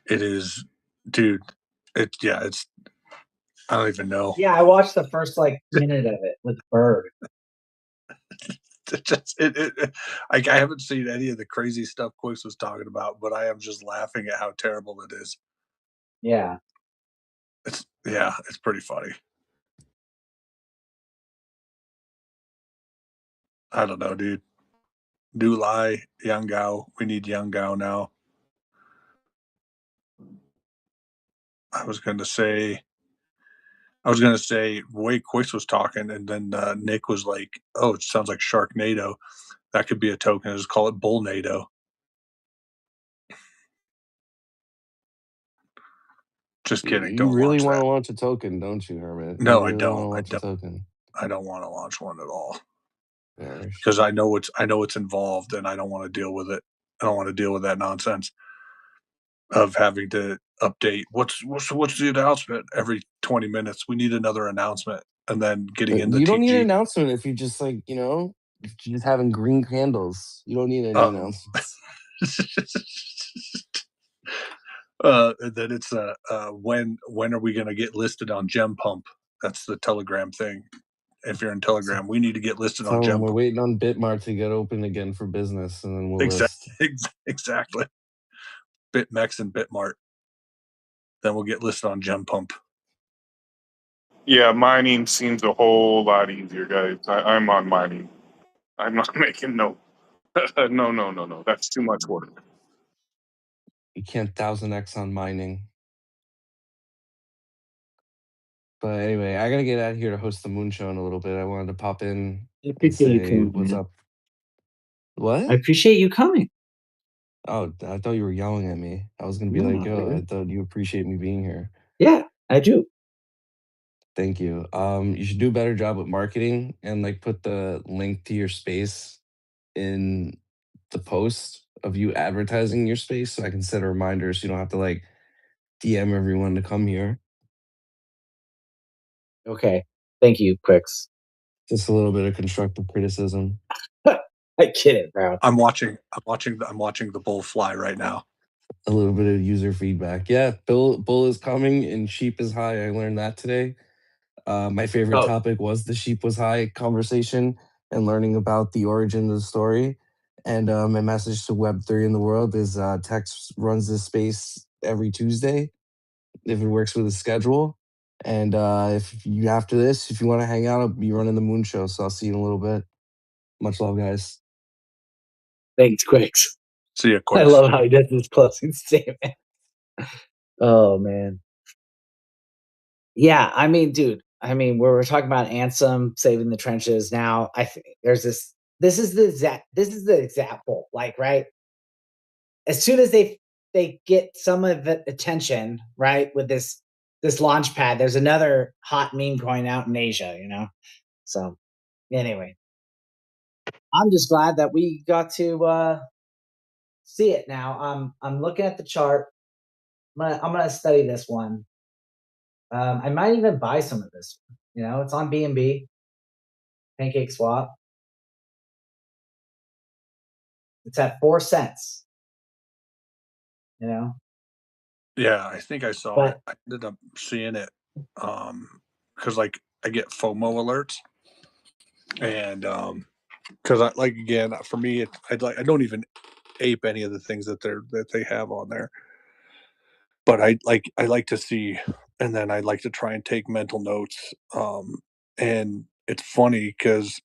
It is, dude. It's I don't even know. Yeah, I watched the first minute of it with Bird. I haven't seen any of the crazy stuff Quix was talking about, but I am just laughing at how terrible it is. Yeah. It's pretty funny. I don't know, dude. New Lai, Yang Gao. We need Yang Gao now. I was gonna say way Quix was talking, and then Nick was like, "Oh, it sounds like Sharknado. That could be a token. Just call it Bullnado." Just kidding. You really want to launch a token, don't you, Hermit? No, really I don't. I don't want to launch one at all. Because I know it's involved, and I don't want to deal with it. I don't want to deal with that nonsense. of having to update what's the announcement every 20 minutes. We need another announcement, and then getting into You don't need an TG. announcement if you just like, if you're just having green candles. You don't need any Uh-oh. announcements. And then it's when are we going to get listed on Gem Pump? That's the Telegram thing. If you're in Telegram, we need to get listed on Gem We're Pump. waiting on Bitmart to get open again for business, and then we'll list. Exactly. BitMEX and Bitmart. Then we'll get listed on Gem Pump. Yeah, mining seems a whole lot easier, guys. I'm on mining. I'm not making no. No. That's too much work. You can't 1000x on mining. But anyway, I gotta get out of here to host the Moon Show in a little bit. I wanted to pop in and say what's up. What? I appreciate you coming. Oh, I thought you were yelling at me. I was gonna be like, yo, I thought you appreciate me being here. Yeah, I do. Thank you. You should do a better job with marketing and like put the link to your space in the post of you advertising your space so I can set a reminder so you don't have to like DM everyone to come here. Okay. Thank you, Quicks. Just a little bit of constructive criticism. I get it, bro. I'm watching the bull fly right now. A little bit of user feedback. Yeah, bull is coming and sheep is high. I learned that today. My favorite topic was the sheep was high conversation and learning about the origin of the story. And my message to Web3 in the world is Tex runs this space every Tuesday if it works with his schedule. And if you after this, if you want to hang out, I'll be running the Moon Show. So I'll see you in a little bit. Much love, guys. Thanks, Quicks. See ya, I Quicks. love how he does his closing statement. Oh man. Yeah, I mean, dude. I mean, we're talking about ANSEM saving the trenches. Now, I think there's this. This is the example. Like, right, as soon as they get some of the attention, right, with this launch pad, there's another hot meme coin out in Asia. So anyway, I'm just glad that we got to see it now. I'm looking at the chart. I'm gonna study this one. I might even buy some of this. It's on BNB, Pancake Swap. It's at 4 cents. Yeah, I think I saw it. I ended up seeing it because like I get FOMO alerts, and because I like again for me, I don't even ape any of the things that they have on there, but I like to see, and then I like to try and take mental notes. And it's funny because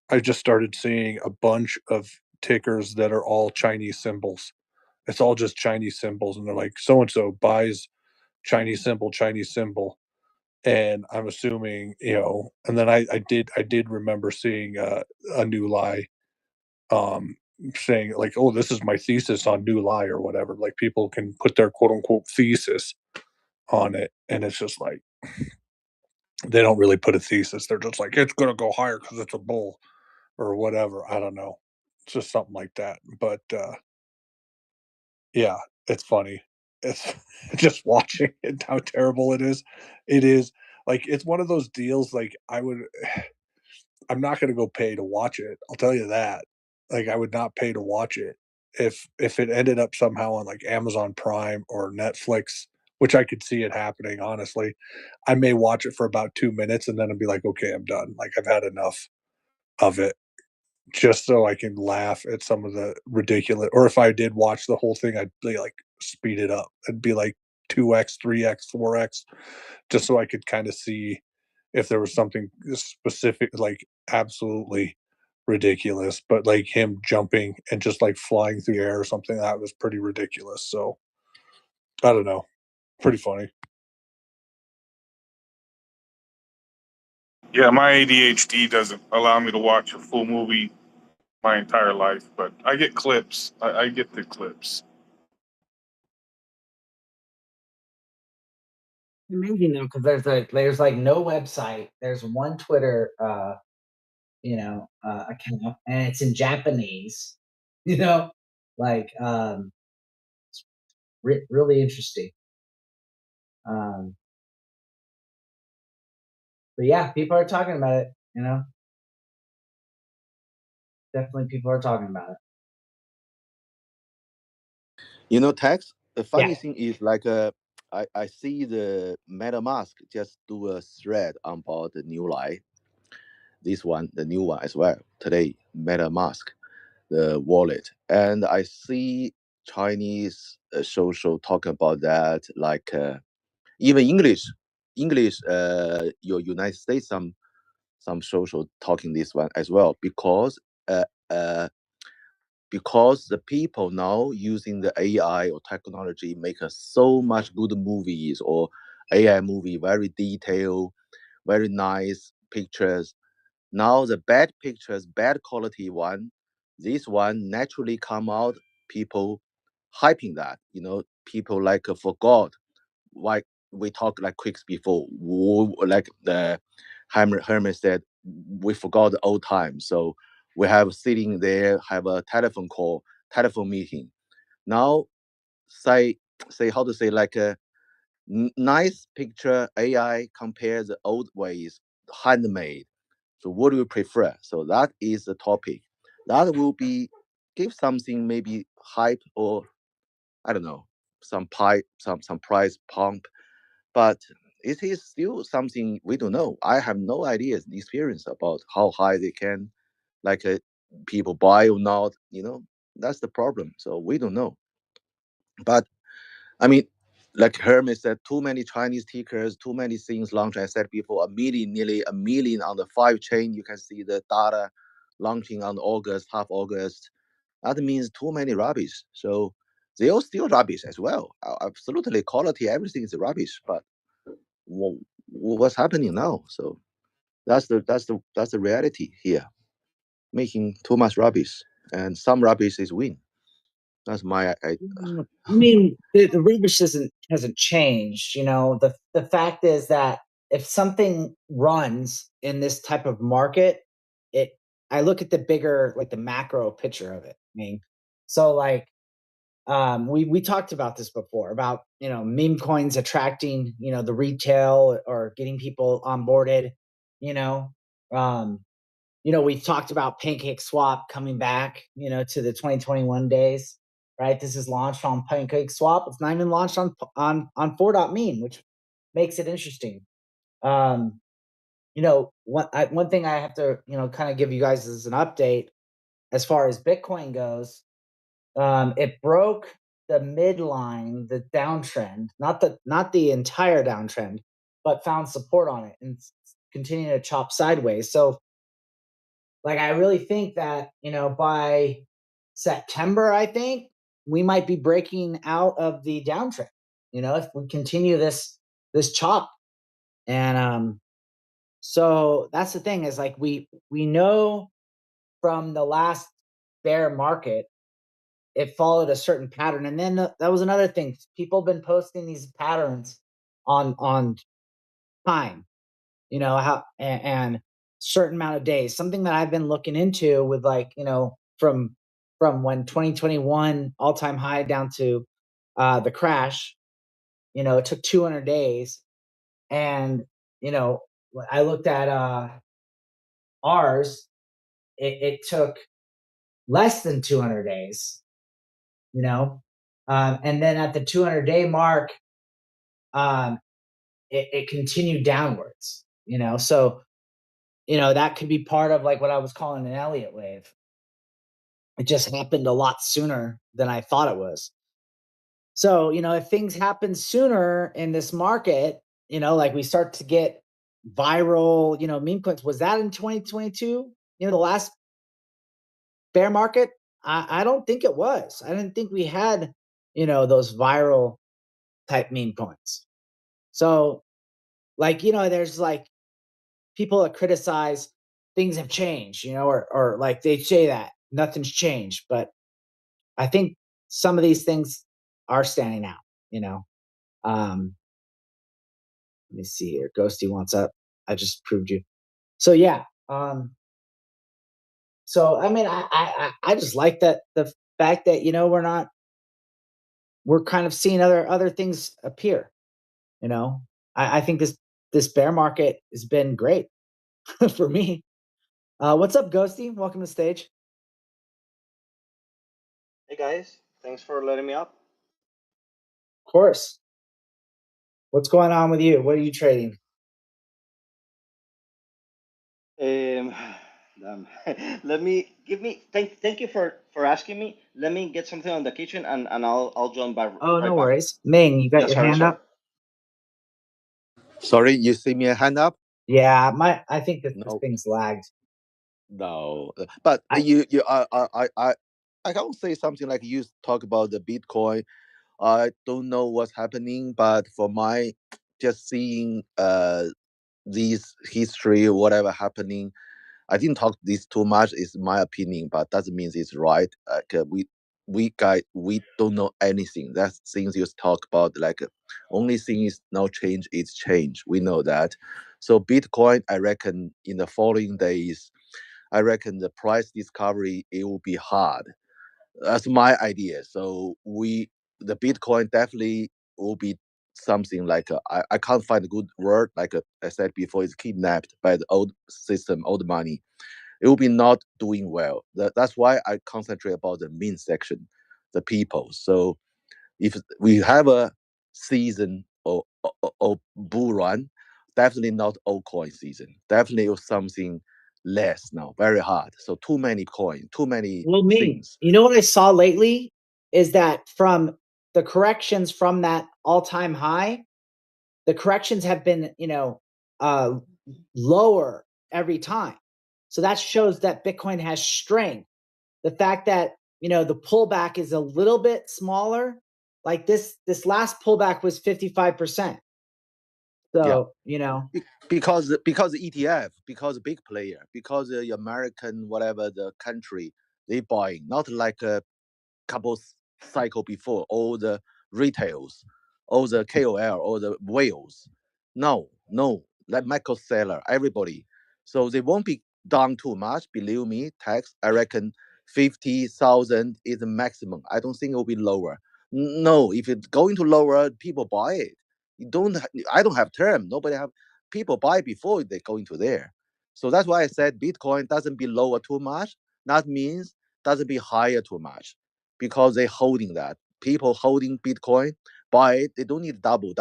I just started seeing a bunch of tickers that are all Chinese symbols. It's all just Chinese symbols, and they're like so and so buys Chinese symbol, and I'm assuming, and then I did remember seeing a new lie, saying like, oh, this is my thesis on new lie or whatever. Like people can put their quote unquote thesis on it, and it's just like they don't really put a thesis. They're just like it's gonna go higher because it's a bull or whatever. I don't know. It's just something like that. But yeah, it's funny. It's just watching it how terrible it is. It is like it's one of those deals like I'm not gonna go pay to watch it. I'll tell you that. Like I would not pay to watch it. If it ended up somehow on like Amazon Prime or Netflix, which I could see it happening, honestly, I may watch it for about 2 minutes and then I'd be like, okay, I'm done. Like I've had enough of it just so I can laugh at some of the ridiculous, or if I did watch the whole thing, I'd be like speed it up. It'd be like 2x, 3x, 4x, just so I could kind of see if there was something specific, like absolutely ridiculous, but like him jumping and just like flying through the air or something that was pretty ridiculous. So I don't know, pretty funny. Yeah, my ADHD doesn't allow me to watch a full movie my entire life, but I get clips. I get the clips. Amazing though, because there's like no website. There's one Twitter, account, and it's in Japanese. Like really interesting. But yeah, people are talking about it, you know. Definitely people are talking about it. You know, Tex, the funny Yeah. thing is like I see the MetaMask just do a thread on board the new line. This one, the new one as well today, MetaMask, the wallet, and I see Chinese social talk about that, like even English, your United States, some social talking this one as well, uh, uh, because the people now using the AI or technology make so much good movies or AI movie, very detailed, very nice pictures. Now the bad pictures, bad quality one, this one naturally come out, people hyping that, people like forgot, like we talked like quicks before, like the Hermes said, we forgot the old times. So we have sitting there, have a telephone call, telephone meeting. Now say how to say, like a nice picture AI compares the old ways, handmade. So what do you prefer? So that is the topic. That will be give something maybe hype, or I don't know, some price pump, but it is still something we don't know. I have no idea, experience about how high they can, like people buy or not. That's the problem. So we don't know. But I mean, like Hermes said, too many Chinese tickers, too many things launched. I said before, nearly a million on the 5 chain. You can see the data launching on August, half August. That means too many rubbish. So they all still rubbish as well. Absolutely, quality, everything is rubbish. But what's happening now? So that's the reality here. Making too much rubbish, and some rubbish is win. That's my. I mean, the rubbish hasn't changed. The fact is that if something runs in this type of market, I look at the bigger, like the macro picture of it. I mean, so like we talked about this before about meme coins attracting the retail or getting people onboarded. You know, um, we talked about Pancake Swap coming back, to the 2021 days, right? This is launched on Pancake Swap. It's not even launched on 4.meme, which makes it interesting. One thing I have to, kind of give you guys as an update as far as Bitcoin goes. It broke the midline, the downtrend, not the entire downtrend, but found support on it and continuing to chop sideways. So like, I really think that, by September, I think we might be breaking out of the downtrend, if we continue this chop. And so that's the thing, is like we know from the last bear market, it followed a certain pattern. And then that was another thing. People have been posting these patterns on time, how and certain amount of days. Something that I've been looking into with, like, from when 2021 all-time high down to the crash, it took 200 days. And I looked at ours, it took less than 200 days, and then at the 200-day mark, it continued downwards, so that could be part of, like, what I was calling an Elliott wave. It just happened a lot sooner than I thought it was. So, if things happen sooner in this market, like we start to get viral, meme coins. Was that in 2022? The last bear market? I don't think it was. I didn't think we had, those viral type meme coins. So, like, there's like people that criticize things have changed, or like they say that nothing's changed. But I think some of these things are standing out, Um, let me see here. Ghosty wants up. I just proved you. So yeah. So I mean, I just like that, the fact that we're not we're kind of seeing other things appear. You know, I think this bear market has been great for me. What's up, Ghosty? Welcome to the stage. Hey guys, thanks for letting me up. Of course. What's going on with you? What are you trading? Thank you for asking me. Let me get something on the kitchen and I'll join back. Oh, right no back. worries. Ming, you got Yes, your sorry, hand sorry. up? Sorry, you see me a hand up? Yeah, I think that this No. thing's lagged. No, but I can't say something like you talk about the Bitcoin. I don't know what's happening, but for my just seeing this history, whatever happening, I didn't talk this too much. It's my opinion, but doesn't mean it's right. We don't know anything. That's things you talk about. Like only thing is no change is change. We know that. So Bitcoin, I reckon in the following days, I reckon the price discovery it will be hard. That's my idea. So the Bitcoin definitely will be something like I can't find a good word. Like I said before, it's kidnapped by the old system, old money. It will be not doing well. That's why I concentrate about the mean section, the people. So if we have a season or bull run, definitely not altcoin season. Definitely something less now, very hard. So too many coins, too many things. You know what I saw lately is that from the corrections from that all-time high, the corrections have been, lower every time. So that shows that Bitcoin has strength. The fact that, the pullback is a little bit smaller, like this last pullback was 55%. So, because ETF, because big player, because the American whatever the country they buying, not like a couple cycle before all the retails, all the KOL, all the whales. No, like Michael Saylor, everybody. So they won't be down too much. Believe me, tax. I reckon 50,000 is the maximum. I don't think it will be lower. No, if it's going to lower, people buy it. You don't. I don't have term. Nobody have. People buy before they go into there. So that's why I said Bitcoin doesn't be lower too much. That means doesn't be higher too much, because they holding that. People holding Bitcoin buy it. They don't need double.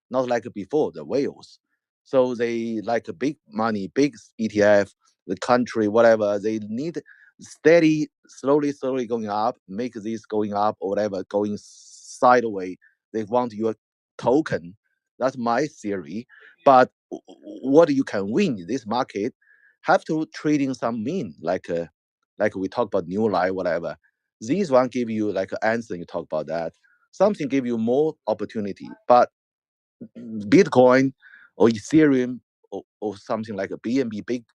Not like before the whales. So they like a big money, big ETF, the country, whatever. They need steady, slowly going up, make this going up or whatever, going sideways. They want your token. That's my theory. But what you can win in this market, have to trading some mean, like we talk about New Life, whatever. These one give you like an answer. You talk about that. Something give you more opportunity, but Bitcoin or Ethereum or something like a BNB, big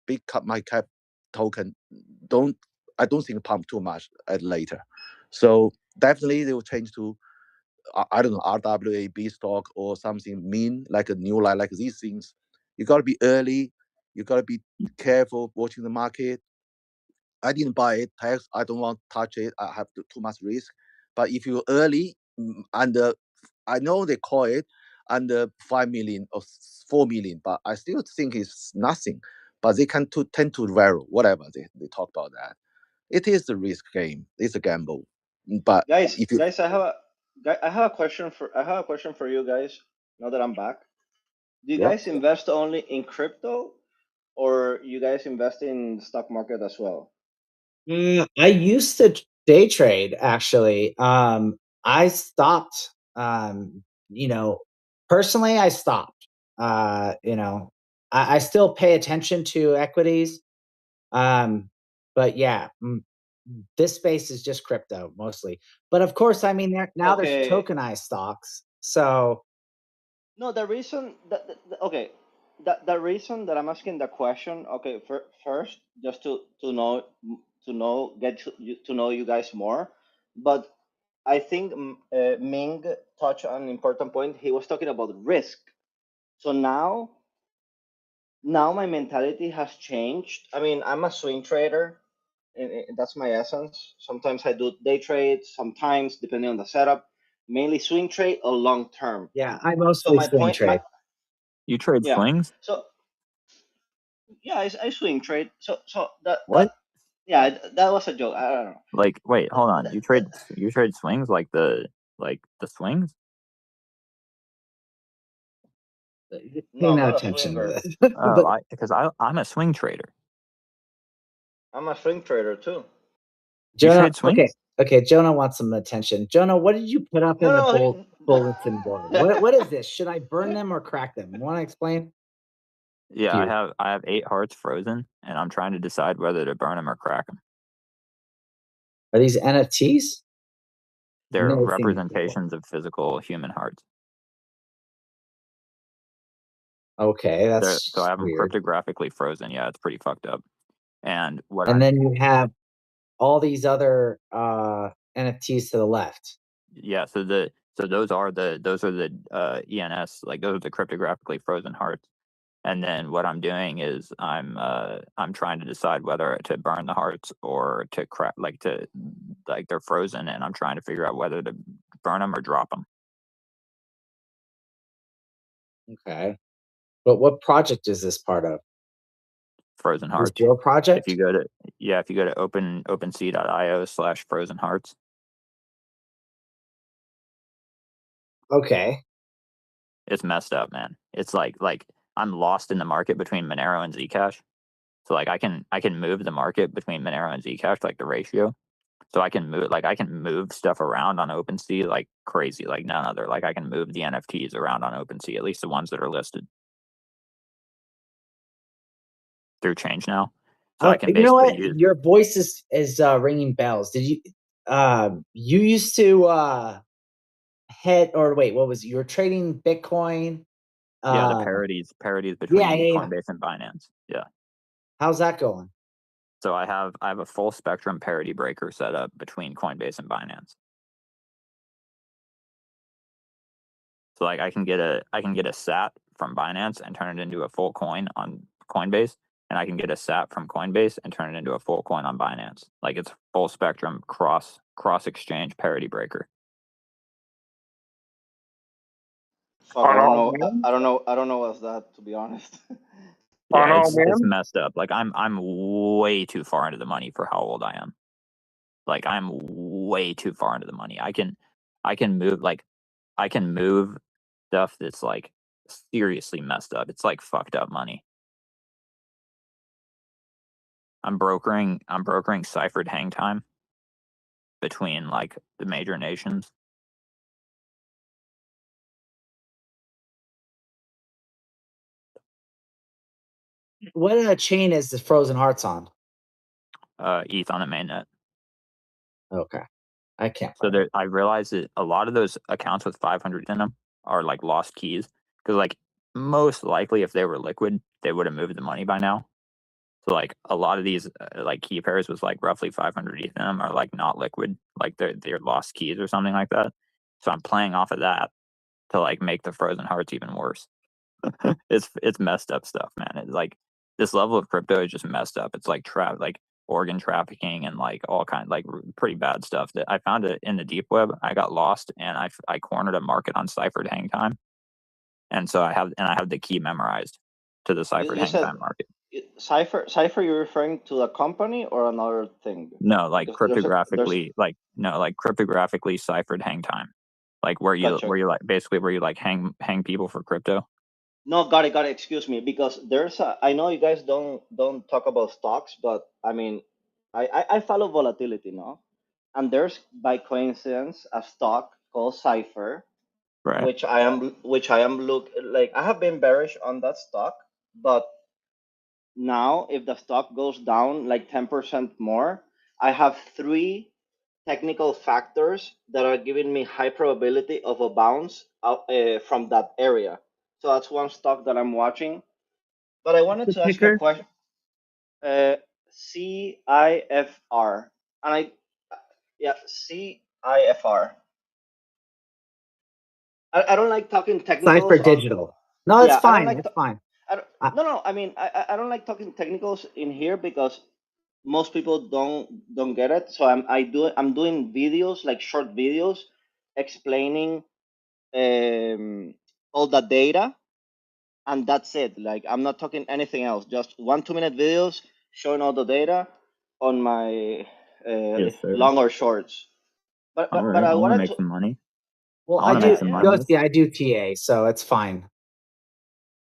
market cap token, I don't think pump too much at later. So definitely they will change to I don't know, RWA, stock or something mean like a New Life, like these things. You got to be early. You got to be careful watching the market. I didn't buy it. Tax, I don't want to touch it. I have too much risk. But if you're early, under, I know they call it under 5 million or 4 million, but I still think it's nothing. But they can tend to vary, whatever they talk about that. It is a risk game. It's a gamble. But Guys, if you, I have a question for you guys. Now that I'm back, do you yeah. guys invest only in crypto, or you guys invest in the stock market as well? I used to day trade actually. I stopped. Personally, I stopped. I still pay attention to equities. But yeah, this space is just crypto mostly. But of course, I mean, now there's tokenized stocks. So no, the reason the reason that I'm asking the question, okay, first just to know to know you guys more, but I think Ming touched on an important point. He was talking about risk. So now my mentality has changed. I mean, I'm a swing trader, and that's my essence. Sometimes I do day trades, sometimes depending on the setup. mainly swing trade or long term? Yeah, I mostly swing trade. You trade swings? So yeah, I swing trade. So that what? That was a joke. I don't know. Like, wait, hold on. You trade swings like the swings? Pay no attention to this. Oh, because I'm a swing trader. I'm a swing trader too. Jonah, you trade swings? Okay, Jonah wants some attention. Jonah, what did you put up in the bulletin board? What is this? Should I burn them or crack them? Want to explain? Yeah, I have 8 hearts frozen, and I'm trying to decide whether to burn them or crack them. Are these NFTs? They're representations of physical human hearts. Okay, that's so I have them weird. cryptographically frozen. Yeah, it's pretty fucked up. And then you have all these other NFTs to the left. Yeah, so those are the ENS, like those are the cryptographically frozen hearts. And then what I'm doing is I'm trying to decide whether to burn the hearts or to crack, like they're frozen, and I'm trying to figure out whether to burn them or drop them. Okay, but what project is this part of? Frozen Hearts. Your project? If you go to OpenSea.io/frozen hearts. Okay. It's messed up, man. It's like I'm lost in the market between Monero and Zcash. So like I can move the market between Monero and Zcash, like the ratio. So I can move stuff around on OpenSea like crazy, like none other. Like I can move the NFTs around on OpenSea, at least the ones that are listed through Change now. So I can you know what? use. Your voice is ringing bells. Did you you used to what was it? You were trading Bitcoin? Yeah, the parodies between Coinbase and Binance. Yeah. How's that going? So I have a full spectrum parity breaker set up between Coinbase and Binance. So like I can get a SAT from Binance and turn it into a full coin on Coinbase, and I can get a SAT from Coinbase and turn it into a full coin on Binance. Like it's full spectrum cross exchange parity breaker. Fuck, I don't know what's that, to be honest. Yeah, it's messed up. Like I'm way too far into the money for how old I am. Like I'm way too far into the money. I can move stuff that's like seriously messed up. It's like fucked up money. I'm brokering ciphered hang time between like the major nations. What chain is the Frozen Hearts on? ETH on the mainnet. Okay, I can't. So there, I realized that a lot of those accounts with 500 in them are like lost keys, because like most likely if they were liquid, they would have moved the money by now. So like a lot of these like key pairs with like roughly 500 ETH in them are like not liquid, like they're lost keys or something like that. So I'm playing off of that to like make the Frozen Hearts even worse. It's messed up stuff, man. It's like this level of crypto is just messed up. It's like organ trafficking and like all kind like pretty bad stuff that I found it in the deep web. I got lost and I cornered a market on ciphered hang time, and so I have the key memorized to the ciphered hang time market. Cipher, you're referring to a company or another thing? No, like cryptographically, cryptographically ciphered hang time, like where you hang people for crypto. No, got it. Excuse me, because I know you guys don't talk about stocks, but I mean, I follow volatility, no? And there's by coincidence a stock called Cipher, right? Which I am I have been bearish on that stock, but now if the stock goes down like 10% more, I have 3 technical factors that are giving me high probability of a bounce out, from that area. So that's one stock that I'm watching. But I wanted to ask you a question. CIFR. And CIFR. I don't like talking technicals. Cipher Digital. No, it's fine. It's fine. No. I mean, I don't like talking technicals in here because most people don't get it. So I'm doing videos, like short videos, explaining all the data, and that's it. Like, I'm not talking anything else. Just 1 2-minute videos showing all the data on my Yes, sir. long or shorts. But I want to wanted make to. some money. Well, I wanna make some money. Ghosty, I do TA, so it's fine.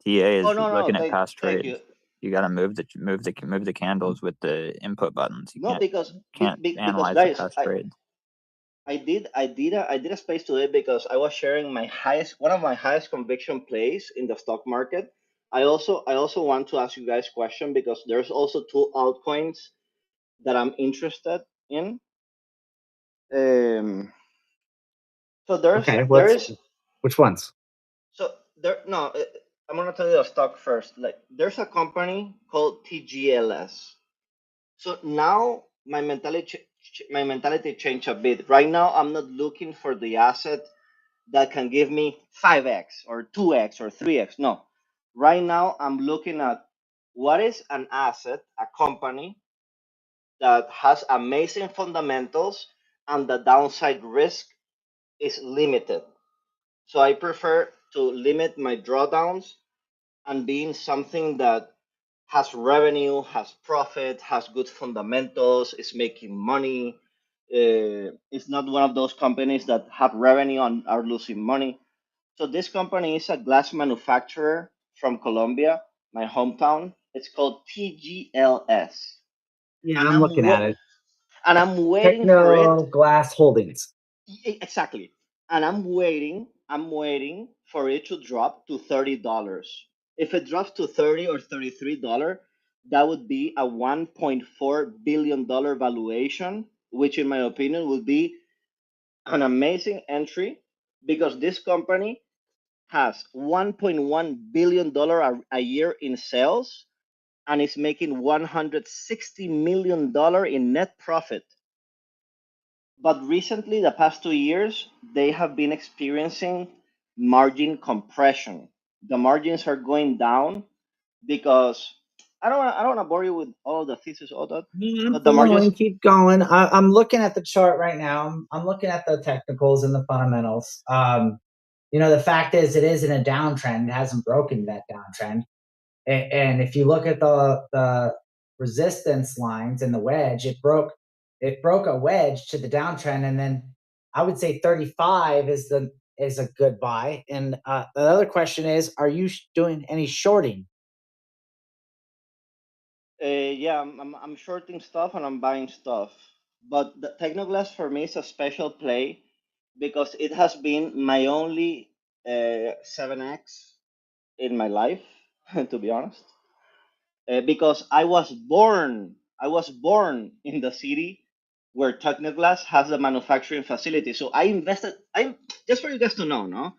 TA is Oh, no, looking no, at past thank trades. you. You got to move the candles with the input buttons. You No, because analyze guys, the past trades. I did a space today because I was sharing one of my highest conviction plays in the stock market. I also want to ask you guys a question because there's also 2 altcoins that I'm interested in. So Okay, there is which ones? so there no I'm gonna tell you the stock first. Like, there's a company called TGLS. So now my mentality changed a bit. Right now, I'm not looking for the asset that can give me 5x or 2x or 3x. No. Right now, I'm looking at what is an asset, a company that has amazing fundamentals and the downside risk is limited. So I prefer to limit my drawdowns and being something that has revenue, has profit, has good fundamentals, is making money. It's not one of those companies that have revenue and are losing money. So this company is a glass manufacturer from Colombia, my hometown. It's called TGLS. Yeah, And I'm looking at it. And I'm waiting for it. Techno Glass Holdings. Exactly. And I'm waiting for it to drop to $30. If it drops to $30 or $33, that would be a $1.4 billion valuation, which in my opinion would be an amazing entry because this company has $1.1 billion a year in sales and is making $160 million in net profit. But recently, the past 2 years, they have been experiencing margin compression. The margins are going down because I don't want to bore you with all the thesis, all that. But the margins. Keep going. I'm looking at the chart right now. I'm looking at the technicals and the fundamentals. The fact is, it is in a downtrend. It hasn't broken that downtrend. And if you look at the resistance lines and the wedge, it broke a wedge to the downtrend, and then I would say 35 is a good buy. And the other question is, are you doing any shorting? Yeah, I'm shorting stuff and I'm buying stuff. But the Technoglass for me is a special play because it has been my only 7x in my life, to be honest. Because I was born in the city where Technoglass has the manufacturing facility. So I invested. I just for you guys to know, no,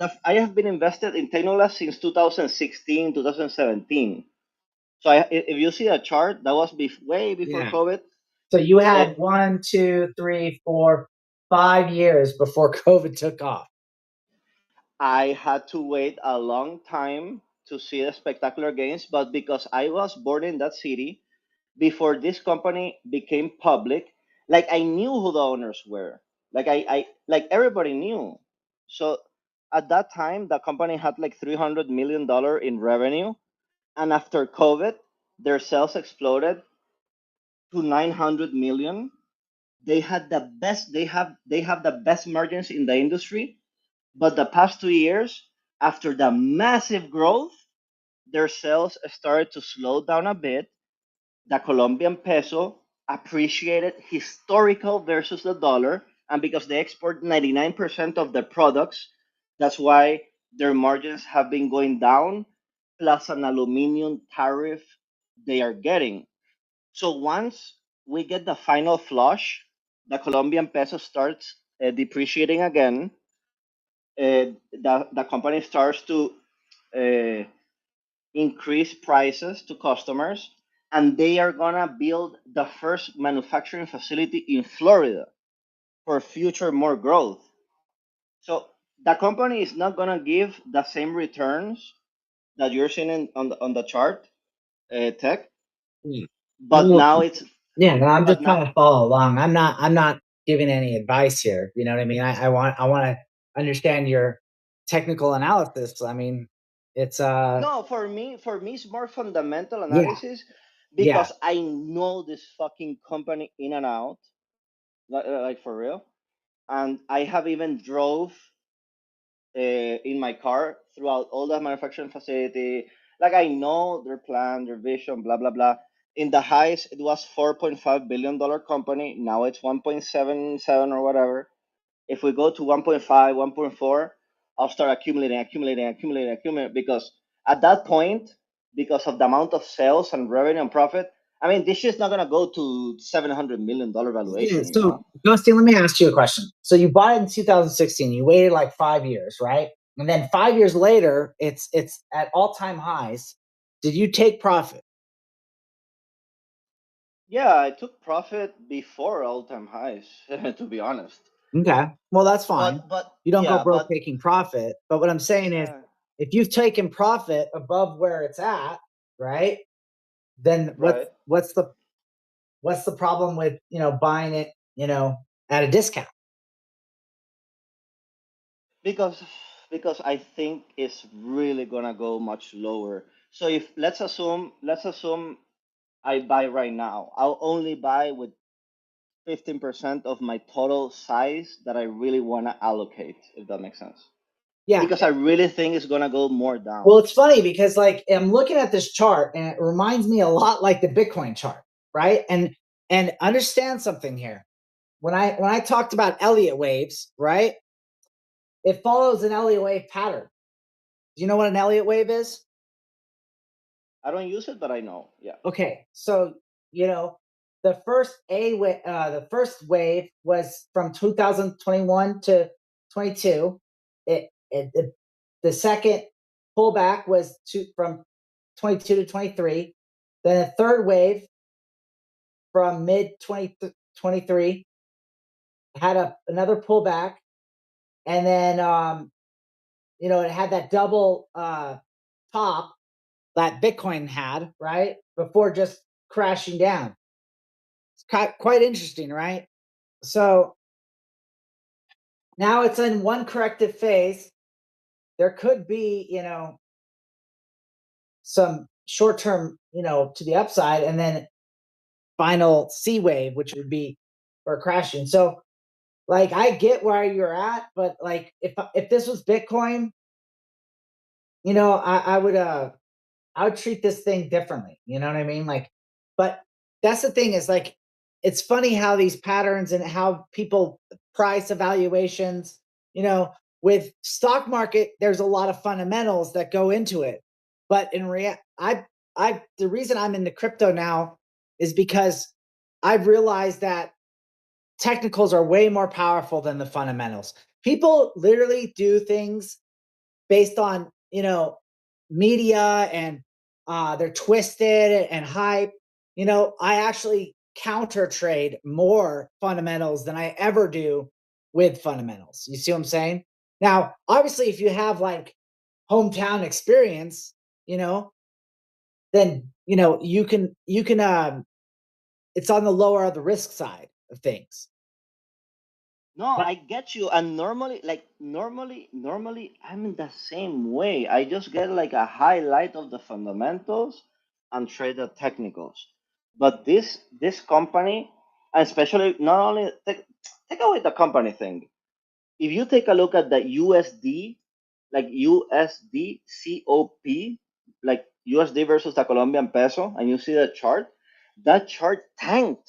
that I have been invested in Technoglass since 2016, 2017. So if you see a chart, that was way before COVID. So you had 1, 2, 3, 4, 5 years before COVID took off. I had to wait a long time to see the spectacular gains, but because I was born in that city, before this company became public, like, I knew who the owners were. Like, I like everybody knew. So at that time, the company had like $300 million in revenue, and after COVID, their sales exploded to 900 million. They had the best. They have the best margins in the industry. But the past 2 years, after the massive growth, their sales started to slow down a bit. The Colombian peso appreciated historical versus the dollar, and because they export 99% of their products, that's why their margins have been going down, plus an aluminum tariff they are getting. So once we get the final flush, the Colombian peso starts depreciating again. The company starts to uh, increase prices to customers, and they are gonna build the first manufacturing facility in Florida for future more growth. So the company is not gonna give the same returns that you're seeing on the chart, tech. But now it's I'm but just now trying to follow along. I'm not giving any advice here. You know what I mean? I want to understand your technical analysis. I mean, it's No, for me it's more fundamental yeah, analysis yeah. because I know this fucking company in and out, like for real. And I have even drove in my car throughout all the manufacturing facility. Like I know their plan, their vision, blah blah blah. In the highs, it was $4.5 billion company. Now it's 1.77 or whatever. If we go to 1.5, 1.4, I'll start accumulating because at that point, because of the amount of sales and revenue and profit, I mean, this is not gonna go to $700 million valuation. You So, know? Ghosty, let me ask you a question. So you bought it in 2016. You waited like 5 years, right? And then 5 years later, it's at all-time highs. Did you take profit? Yeah, I took profit before all-time highs, to be honest. Okay, well that's fine. But You don't go yeah, broke but taking profit. But what I'm saying is, if you've taken profit above where it's at, right? Then right, what's the problem with buying it at a discount? because I think it's really gonna go much lower. So if let's assume I buy right now, I'll only buy with 15% of my total size that I really want to allocate, if that makes sense. Yeah. Because I really think it's gonna go more down. Well, it's funny because like I'm looking at this chart and it reminds me a lot like the Bitcoin chart, right? And understand something here. When I talked about Elliott waves, right? It follows an Elliott wave pattern. Do you know what an Elliott wave is? I don't use it, but I know. Yeah. Okay, so the first wave was from 2021 to 22. The second pullback was from 22 to 23. Then a third wave from mid 2023 had another pullback, and then it had that double top that Bitcoin had, right? Before just crashing down. It's quite interesting, right? So now it's in one corrective phase. There could be, some short term, to the upside, and then final C wave, which would be for crashing. So, like, I get where you're at, but like, if this was Bitcoin, I would treat this thing differently. You know what I mean? Like, but that's the thing is like, it's funny how these patterns and how people price evaluations, with stock market, there's a lot of fundamentals that go into it. But in the reason I'm into crypto now is because I've realized that technicals are way more powerful than the fundamentals. People literally do things based on, media and they're twisted and hype. I actually counter trade more fundamentals than I ever do with fundamentals. You see what I'm saying? Now, obviously, if you have like hometown experience, then you can it's on the lower of the risk side of things. No, But I get you. And normally, I'm in the same way. I just get like a highlight of the fundamentals and trade the technicals. But this company, and especially not only take away the company thing. If you take a look at the USD, like USD COP, like USD versus the Colombian peso, and you see the chart, that chart tanked.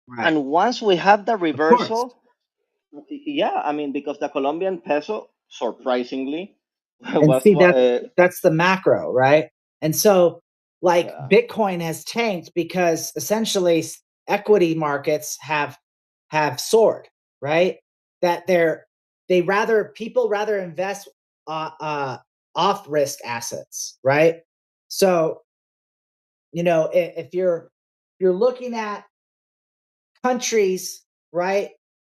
right, And once we have the of course. reversal, yeah, I mean, because the Colombian peso, surprisingly, And was see, that's the macro, right? And so like yeah. Bitcoin has tanked because essentially equity markets have soared, right? That people rather invest off risk assets, right? So if you're looking at countries, right?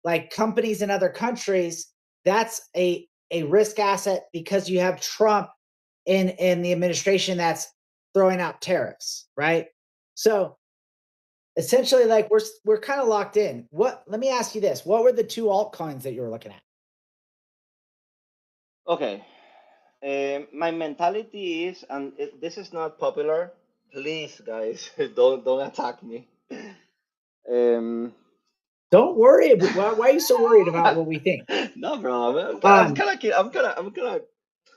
Like companies in other countries, that's a risk asset because you have Trump in the administration that's throwing out tariffs, right? So essentially, like we're kind of locked in. Let me ask you this: what were the 2 altcoins that you were looking at? Okay. My mentality is, and this is not popular. Please, guys, don't attack me. Don't worry. Why are you so worried about what we think? No, bro. I'm kind of.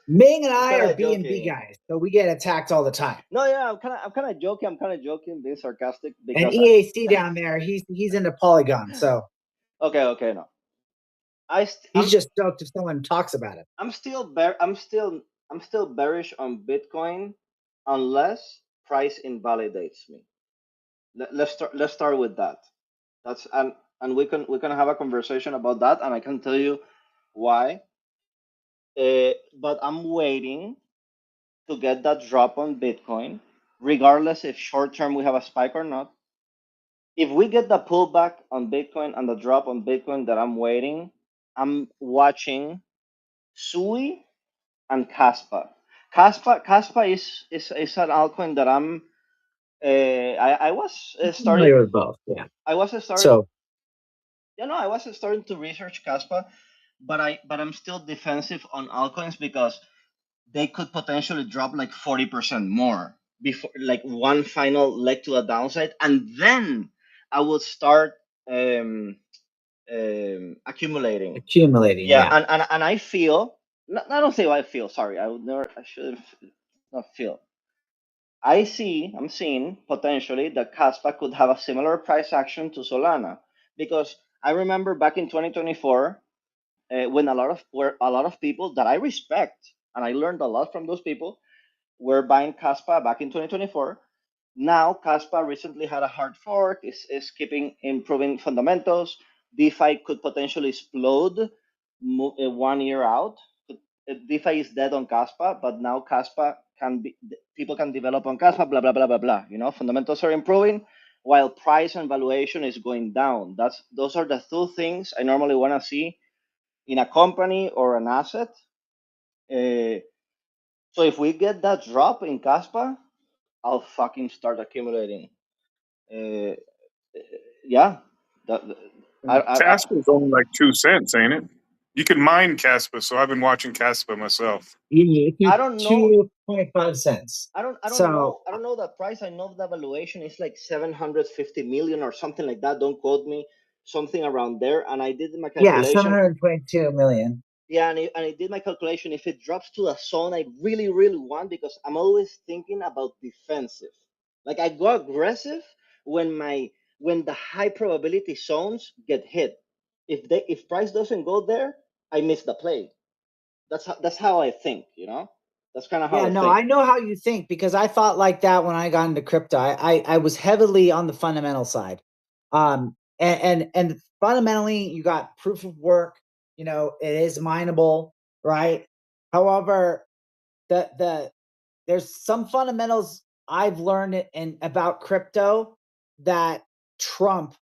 Ming and I are B&B joking. guys, so we get attacked all the time. No, yeah, I'm kind of joking. I'm kind of joking, being sarcastic. Because and EAC down there, he's into Polygon, so okay, no. He's just stoked if someone talks about it. I'm still bearish on Bitcoin unless price invalidates me. Let's start with that. That's and we can have a conversation about that, and I can tell you why. But I'm waiting to get that drop on Bitcoin, regardless if short term we have a spike or not. If we get the pullback on Bitcoin and the drop on Bitcoin that I'm waiting, I'm watching Sui and Kaspa. Kaspa is an altcoin that I'm. I was starting. Familiar with both, yeah. I was starting. So, I was starting to research Kaspa, but I'm still defensive on altcoins because they could potentially drop like 40% more before, like one final leg to a downside, and then I would start accumulating. Yeah. And I feel, I don't say what I feel. Sorry, I shouldn't not feel. I'm seeing potentially that Kaspa could have a similar price action to Solana, because I remember back in 2024 when a lot of people that I respect, and I learned a lot from those people, were buying Kaspa back in 2024. Now Kaspa recently had a hard fork, is keeping improving fundamentals. DeFi could potentially explode 1 year out. DeFi is dead on Kaspa, but now Kaspa people can develop on Kaspa, blah blah blah blah blah. Fundamentals are improving while price and valuation is going down. Those are the 2 things I normally want to see in a company or an asset. So if we get that drop in Kaspa, I'll fucking start accumulating. Yeah. Caspa's only like 2 cents, ain't it? You can mine Caspa, so I've been watching Caspa myself. I don't know. 2.5 cents. I don't know. I don't know the price. I know the valuation is like 750 million or something like that. Don't quote me. Something around there. And I did my calculation. Yeah, 722 million. Yeah, and I did my calculation. If it drops to a zone I really, really want, because I'm always thinking about defensive. Like I go aggressive when the high probability zones get hit. If price doesn't go there, I miss the play. That's how I think. That's kind of how. I know how you think, because I thought like that when I got into crypto. I was heavily on the fundamental side, and fundamentally you got proof of work. It is mineable, right? However, there's some fundamentals I've learned about crypto that trump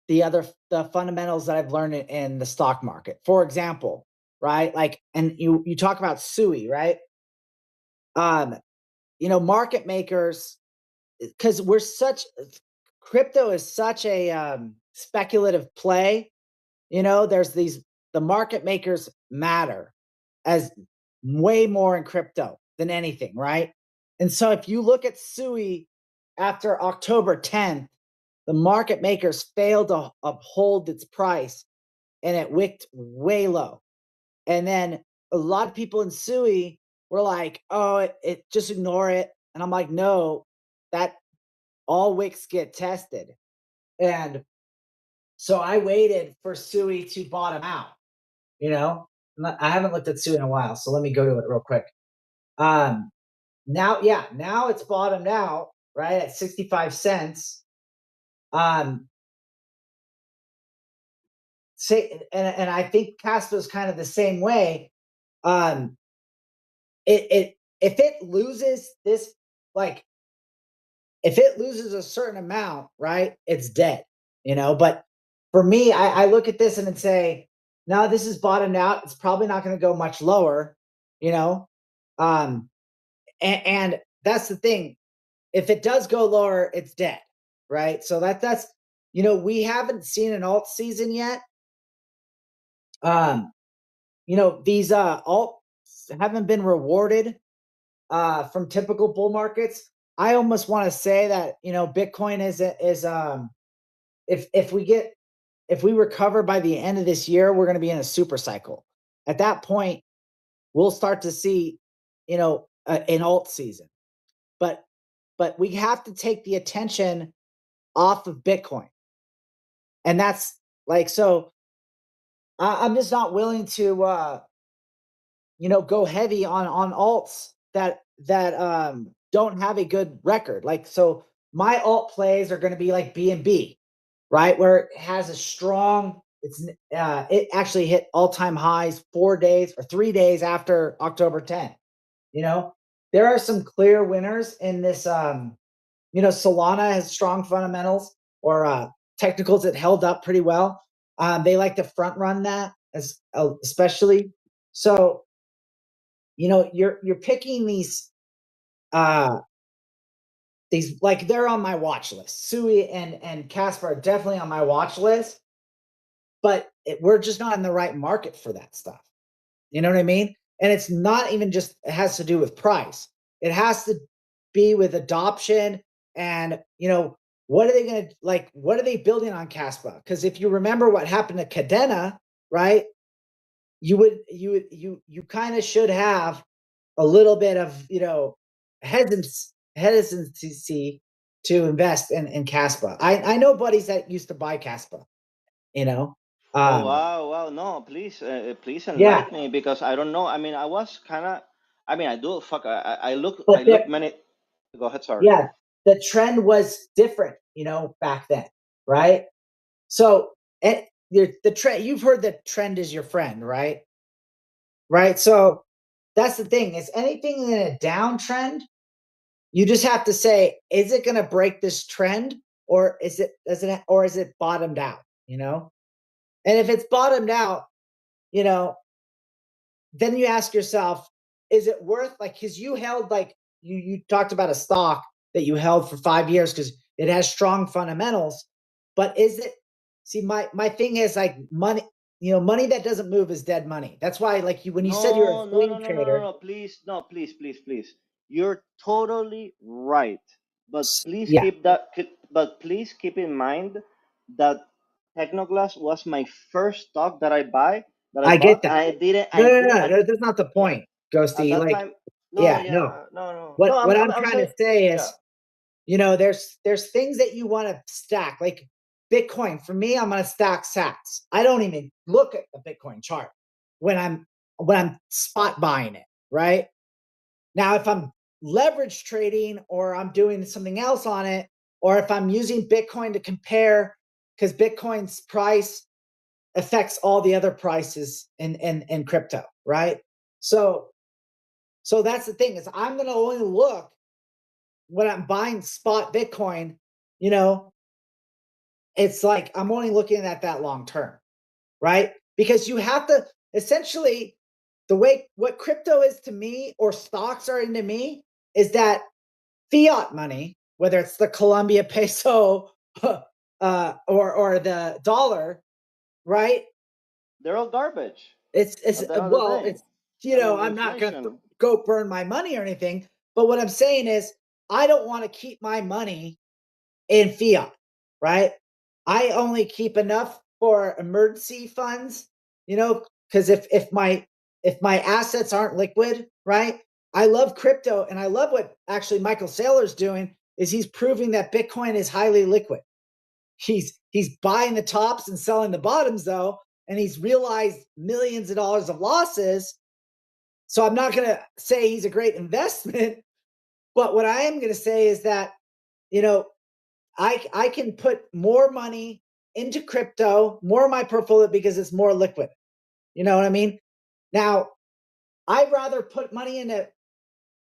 the fundamentals that I've learned in the stock market. For example, right? Like, and you talk about Sui, right? Market makers, because crypto is such a speculative play. There's the market makers matter as way more in crypto than anything, right? And so if you look at Sui after October 10th, the market makers failed to uphold its price, and it wicked way low. And then a lot of people in Sui were like, oh, it just ignore it. And I'm like, no, that all wicks get tested. And so I waited for Sui to bottom out. I haven't looked at Sui in a while, so let me go to it real quick. Now it's bottomed out, right, at 65 cents. And I think Caspa is kind of the same way. If it loses this, like, if it loses a certain amount, right, it's dead. But for me, I look at this and say, no, this is bottomed out. It's probably not going to go much lower. And that's the thing. If it does go lower, it's dead, right? So that's, you know, we haven't seen an alt season yet. You know, these alts haven't been rewarded from typical bull markets. I almost want to say that, you know, Bitcoin is if we recover by the end of this year, we're going to be in a super cycle. At that point, we'll start to see, you know, an alt season. But we have to take the attention off of Bitcoin. And that's like, so I'm just not willing to, you know, go heavy on alts that don't have a good record. Like, so my alt plays are going to be like BNB, right? Where it has a strong, it actually hit all-time highs 4 days or 3 days after October 10. You know, there are some clear winners in this. You know, Solana has strong fundamentals or technicals that held up pretty well. They like to front run that especially. So, you know, you're picking these like, they're on my watch list. Sui and Casper are definitely on my watch list, but we're just not in the right market for that stuff. You know what I mean? And it's not even just, it has to do with price. It has to be with adoption and, you know, what are they going to, like, what are they building on Casper? Because if you remember what happened to Cadena, right? You kind of should have a little bit of, you know, hesitancy to invest in Casper. I know buddies that used to buy Casper, you know. Oh wow! No, please, please Yeah, enlighten me, because I don't know. I mean, I was kind of. I mean, I do. Fuck. I look. but I look many. Go ahead, sorry. yeah, the trend was different, you know, back then, right? So the trend, you've heard that trend is your friend, right? Right. So that's the thing, is anything in a downtrend, you just have to say, is it going to break this trend, or is it bottomed out, you know? And if it's bottomed out, you know, then you ask yourself, is it worth, like, because you held, like, you talked about a stock that you held for 5 years because it has strong fundamentals, but is it, see, my thing is, like, money, you know, money that doesn't move is dead money. That's why, like, when you said you're a swing trader. No, please, no, please. You're totally right, but please Yeah, keep that. But please keep in mind that Technoglass was my first stock that I I get bought. that. I didn't. That's not the Yeah. point, At Ghosty. that Like, time, no, yeah, yeah, no. no. What I'm I'm trying to saying, say yeah. is, you know, there's things that you want to stack. Like Bitcoin, for me, I'm going to stack sats. I don't even look at the Bitcoin chart when I'm spot buying it, right? Now, if I'm leverage trading or I'm doing something else on it, or if I'm using Bitcoin to compare, because Bitcoin's price affects all the other prices in crypto, right? So that's the thing, is I'm going to only look when I'm buying spot Bitcoin, you know, it's like I'm only looking at that long term, right? Because you have to, essentially, the way what crypto is to me, or stocks are into me, is that fiat money, whether it's the Colombia peso or the dollar, right? They're all garbage. It's At the end of the well, day, it's, you I know, mean, I'm not going to inflation. go burn my money or anything, but what I'm saying is, I don't want to keep my money in fiat, right? I only keep enough for emergency funds, you know, because if my assets aren't liquid, right? I love crypto, and I love what actually Michael Saylor's doing, is he's proving that Bitcoin is highly liquid. He's buying the tops and selling the bottoms, though, and he's realized millions of dollars of losses. So I'm not going to say he's a great investment, but what I am going to say is that, you know, I can put more money into crypto, more of my portfolio, because it's more liquid. You know what I mean? Now, I'd rather put money into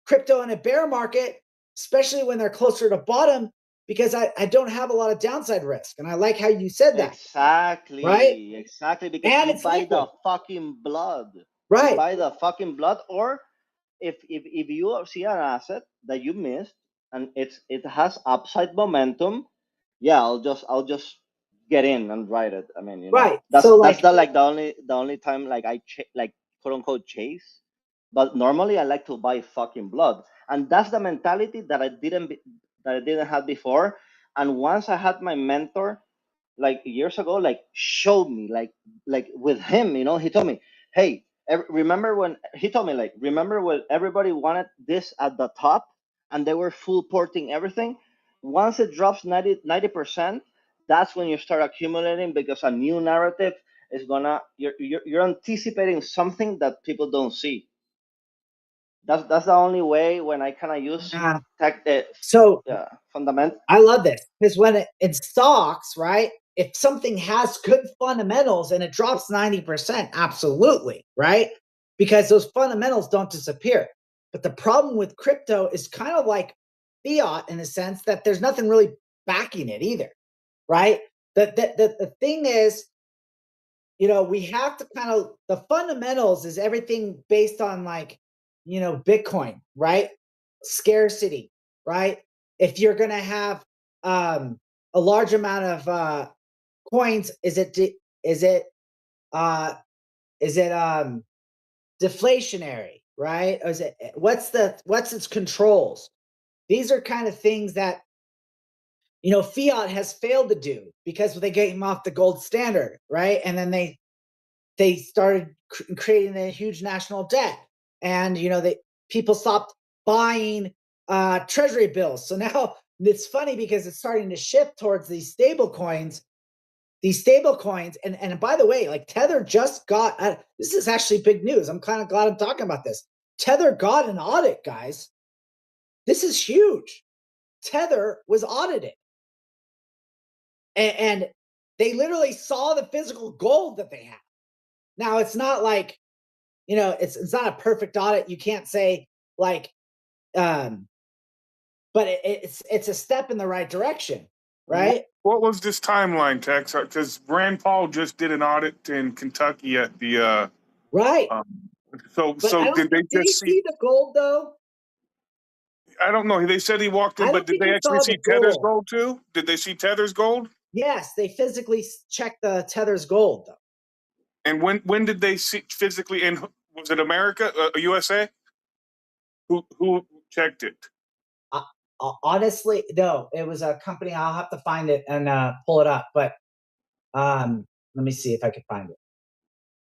crypto in a bear market, especially when they're closer to bottom, because I don't have a lot of downside risk. And I like how you said that, right? Exactly, because And you it's buy liquid, the fucking blood. You right? buy the fucking blood, or if you see an asset that you missed and it has upside momentum, yeah, I'll just get in and write it. I mean, Right. that's So that's not like the only time like I like quote unquote chase. But normally I like to buy fucking blood, and that's the mentality that I didn't have before. And once I had my mentor, like years ago, like showed me, like with him, he told me, hey, remember when he told me, like, remember when everybody wanted this at the top and they were full porting everything. Once it drops 90%, that's when you start accumulating, because a new narrative is gonna you're anticipating something that people don't see. That's the only way when I kind of use yeah. tech, So yeah, fundamental. I love this because when it stocks, right? If something has good fundamentals and it drops 90%, absolutely, right? Because those fundamentals don't disappear. But the problem with crypto is kind of like fiat in the sense that there's nothing really backing it either, right? The thing is, we have to kind of, the fundamentals is everything based on like, Bitcoin, right? Scarcity, right? If you're going to have a large amount of coins, is it deflationary, right? Or is it, what's its controls? These are kind of things that fiat has failed to do because they came off the gold standard, right? And then they started creating a huge national debt, and people stopped buying treasury bills. So now it's funny because it's starting to shift towards these stable coins. And by the way, like Tether just got this is actually big news. I'm kind of glad I'm talking about this. Tether got an audit, guys. This is huge. Tether was audited, and they literally saw the physical gold that they have. Now it's not like, it's not a perfect audit. You can't say like, but it's a step in the right direction, right? What was this timeline, Tex? Because Rand Paul just did an audit in Kentucky at the right. So But I don't did they did he just see? see the gold though? I don't know. They said he walked in, I but don't did think they he actually saw the see Tether's gold. gold too? Did they see Tether's gold? Yes, they physically checked the Tether's gold though. And when did they see physically? And was it America, USA? Who checked it? Honestly, no, it was a company. I'll have to find it and pull it up. But let me see if I can find it.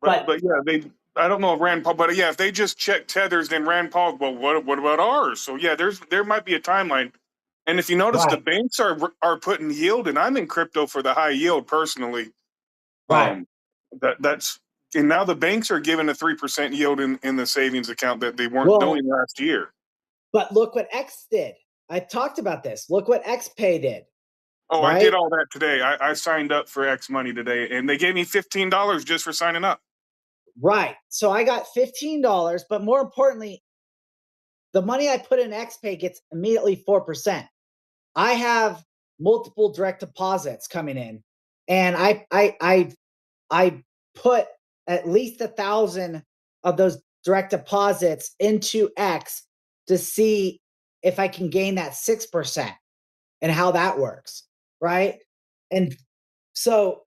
But yeah, I don't know if Rand Paul, but yeah, if they just check Tether's, then Rand Paul. Well, what about ours? So yeah, there might be a timeline. And if you notice, the right, banks are putting yield, and I'm in crypto for the high yield personally. right. That's and now the banks are giving a 3% yield in the savings account that they weren't Well, doing last year. but look what X did. I talked about this. Look what XPay did. Oh, right? I did all that today. I signed up for X Money today, and they gave me $15 just for signing up. Right. So I got $15, but more importantly, the money I put in XPay gets immediately 4%. I have multiple direct deposits coming in, and I put at least 1,000 of those direct deposits into X to see if I can gain that 6% and how that works, right? And so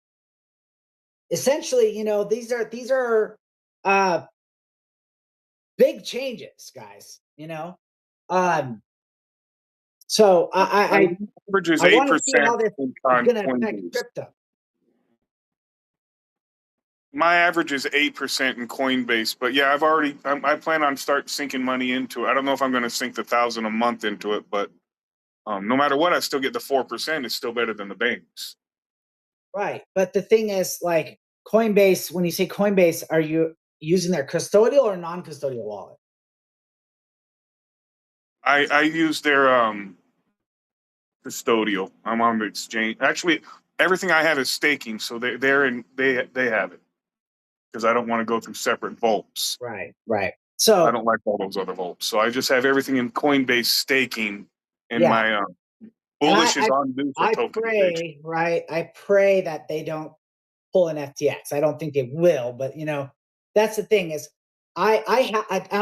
essentially, these are big changes, guys. So My average is I want to see 8% how this is on going to affect Coinbase. crypto. My average is 8% in Coinbase, but yeah, I plan on start sinking money into it. I don't know if I'm going to sink the 1,000 a month into it, but no matter what, I still get the 4%. It's still better than the banks. Right, but the thing is, like Coinbase. When you say Coinbase, are you using their custodial or non-custodial wallet? I use their custodial. I'm on the exchange. Actually, everything I have is staking, so they have it because I don't want to go through separate vaults. Right. I So don't like all those other vaults, so I just have everything in Coinbase staking, and yeah, my and bullish is on new for I tokenization. pray, right? I pray that they don't pull an FTX. I don't think they will, but that's the thing is, I'm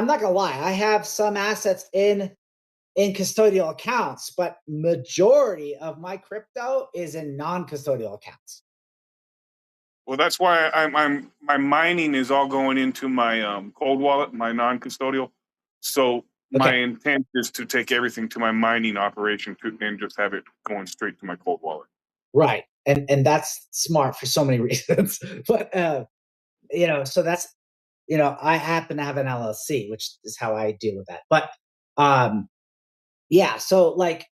not gonna lie. I have some assets in in custodial accounts, but majority of my crypto is in non-custodial accounts. Well, that's why my mining is all going into my cold wallet, my non-custodial. So my intent is to take everything to my mining operation and just have it going straight to my cold wallet. Right, and that's smart for so many reasons. But you know, so that's, you know, I happen to have an LLC, which is how I deal with that. But yeah, so like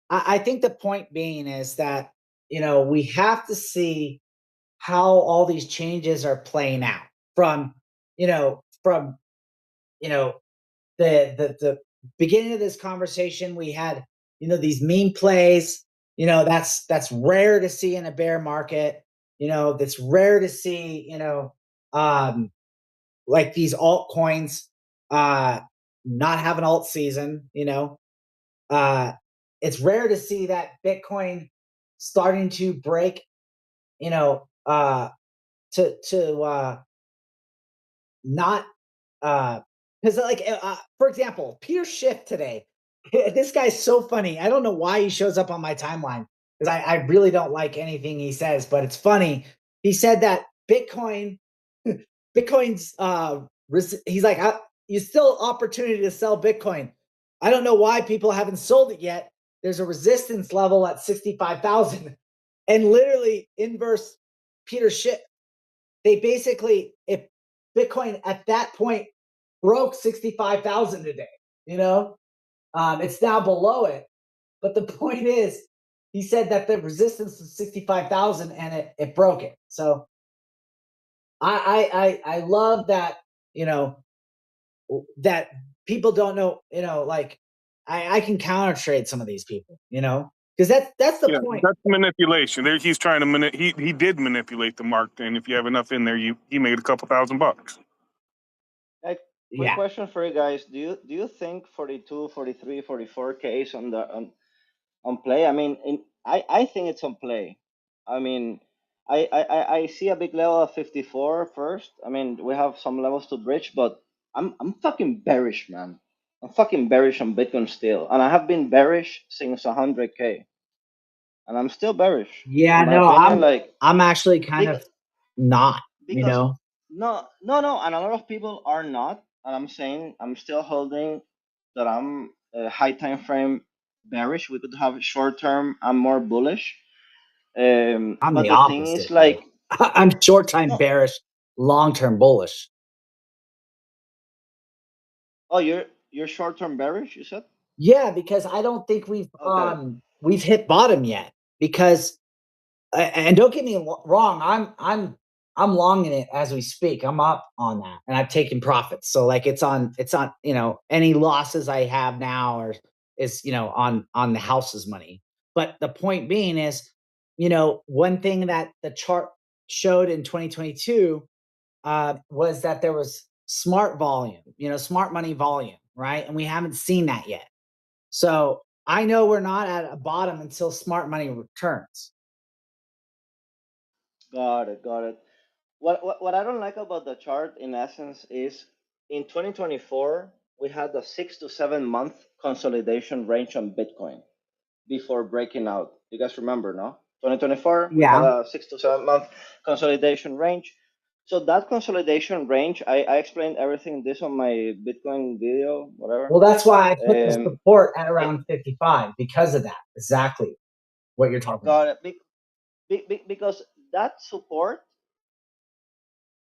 I think the point being is that, you know, we have to see how all these changes are playing out from, you know, the beginning of this conversation. We had, you know, these meme plays, you know, that's rare to see in a bear market, you know, that's rare to see, you know, like these altcoins not have an alt season, you know. It's rare to see that Bitcoin starting to break, you know, to not because like for example, Peter Schiff today. This guy's so funny. I don't know why he shows up on my timeline because I really don't like anything he says, but it's funny. He said that Bitcoin's he's like, you still opportunity to sell Bitcoin. I don't know why people haven't sold it yet. There's a resistance level at 65,000, and literally inverse Peter Schiff. They basically, if Bitcoin at that point broke 65,000 today, you know, it's now below it. But the point is, he said that the resistance was 65,000 and it broke it. So I love that, you know, that people don't know, you know, like I can counter trade some of these people, you know, because that's the point. That's manipulation. He's trying to he did manipulate the market, and if you have enough in there, he made a couple $1,000. Quick question for you guys. Do you think 42, 43, 44K is on play? I mean, I think it's on play. I mean, I see a big level of 54 first. I mean, we have some levels to bridge, but I'm fucking bearish, man. I'm fucking bearish on Bitcoin still, and I have been bearish since 100K, and I'm still bearish. Yeah, In my no, opinion, I'm actually kind of not, you because know. no, and a lot of people are not, and I'm saying I'm still holding that I'm a high time frame bearish. We could have short term. I'm more bullish. I'm But the the thing opposite. is, like, I'm short time no. bearish, long term bullish. Oh, you're short term bearish, you said? Yeah, because I don't think we've hit bottom yet. Because and don't get me wrong, I'm longing it as we speak. I'm up on that, and I've taken profits. So like it's on, you know, any losses I have now or is, you know, on the house's money. But the point being is, you know, one thing that the chart showed in 2022 was that there was smart volume, you know, smart money volume, right? And we haven't seen that yet. So I know we're not at a bottom until smart money returns. Got it. What I don't like about the chart, in essence, is in 2024 we had a 6 to 7 month consolidation range on Bitcoin before breaking out. You guys remember, no? 2024 we had a 6 to 7 month consolidation range. So that consolidation range, I explained everything this on my Bitcoin video, whatever. Well, that's why I put the support at around 55 because of that. Exactly what you're talking about. Got it. Because that support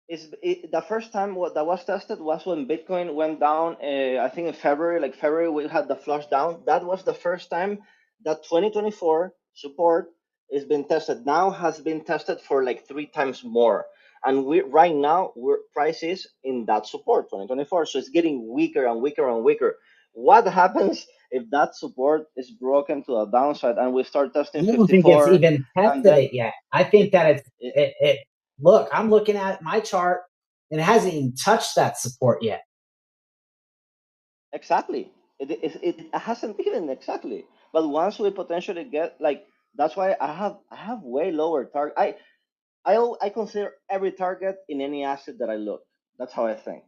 is the first time that was tested was when Bitcoin went down. I think in February, like February, we had the flush down. That was the first time that 2024 support is been tested. Now has been tested for like 3 times more, and we right now we're prices in that support 2024. So it's getting weaker and weaker and weaker. What happens if that support is broken to the downside and we start testing I 54? don't think it's even tested then, it yet. I think that it look, I'm looking at my chart and it hasn't even touched that support yet. Exactly. It hasn't been exactly. But once we potentially get, like, that's why I have way lower target. I consider every target in any asset that I look. That's how I think.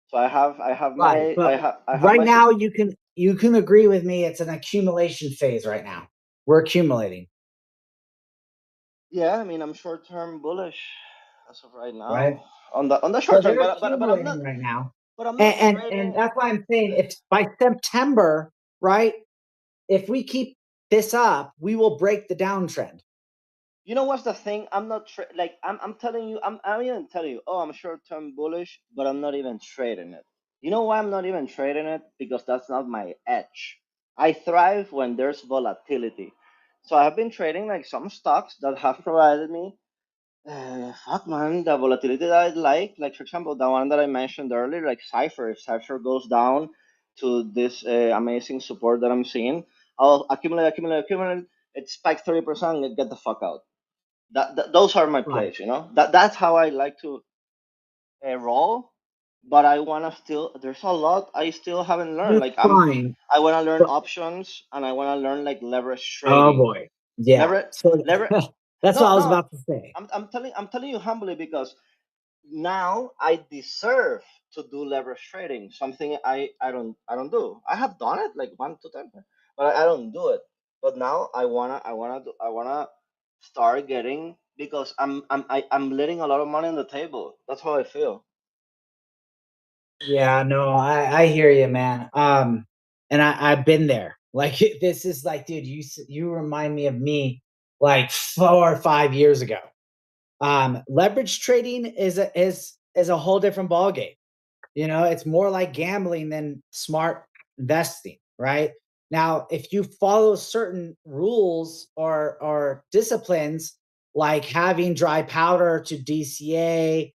So I have Right, my but I have right my now you can you can agree with me. It's an accumulation phase right now. We're accumulating. Yeah, I mean, I'm short-term bullish as of right now Right. on the So short term, they're but I'm not accumulating right now. but I'm not And trading. that's why I'm saying if by September, right, if we keep this up, we will break the downtrend. You know what's the thing? I'm not like I'm telling you, I'm even telling you, oh, I'm short-term bullish, but I'm not even trading it. You know why I'm not even trading it? Because that's not my edge. I thrive when there's volatility. So I have been trading like some stocks that have provided me fuck man, the volatility that I like for example, the one that I mentioned earlier, like Cypher. If Cypher goes down to this amazing support that I'm seeing, I'll accumulate. It spikes 30%. And get the fuck out. Those are my Right. plays. You know that's how I like to roll. But I wanna still. There's a lot I still haven't learned. That's Like fine. I wanna learn But, options and I wanna learn like leverage oh trading. boy. Yeah. Leverage, So leverage. that's what No, I was no. about to say. I'm telling you humbly because now I deserve to do leverage trading, something I don't do. I have done it like 1 to 10, but I don't do it. But now I wanna start getting because I'm letting a lot of money on the table. That's how I feel. Yeah, no, I hear you, man. And I've been there. Like this is like, dude, you remind me of me like 4 or 5 years ago. Leverage trading is a whole different ballgame. You know, it's more like gambling than smart investing, right? Now, if you follow certain rules or disciplines, like having dry powder to DCA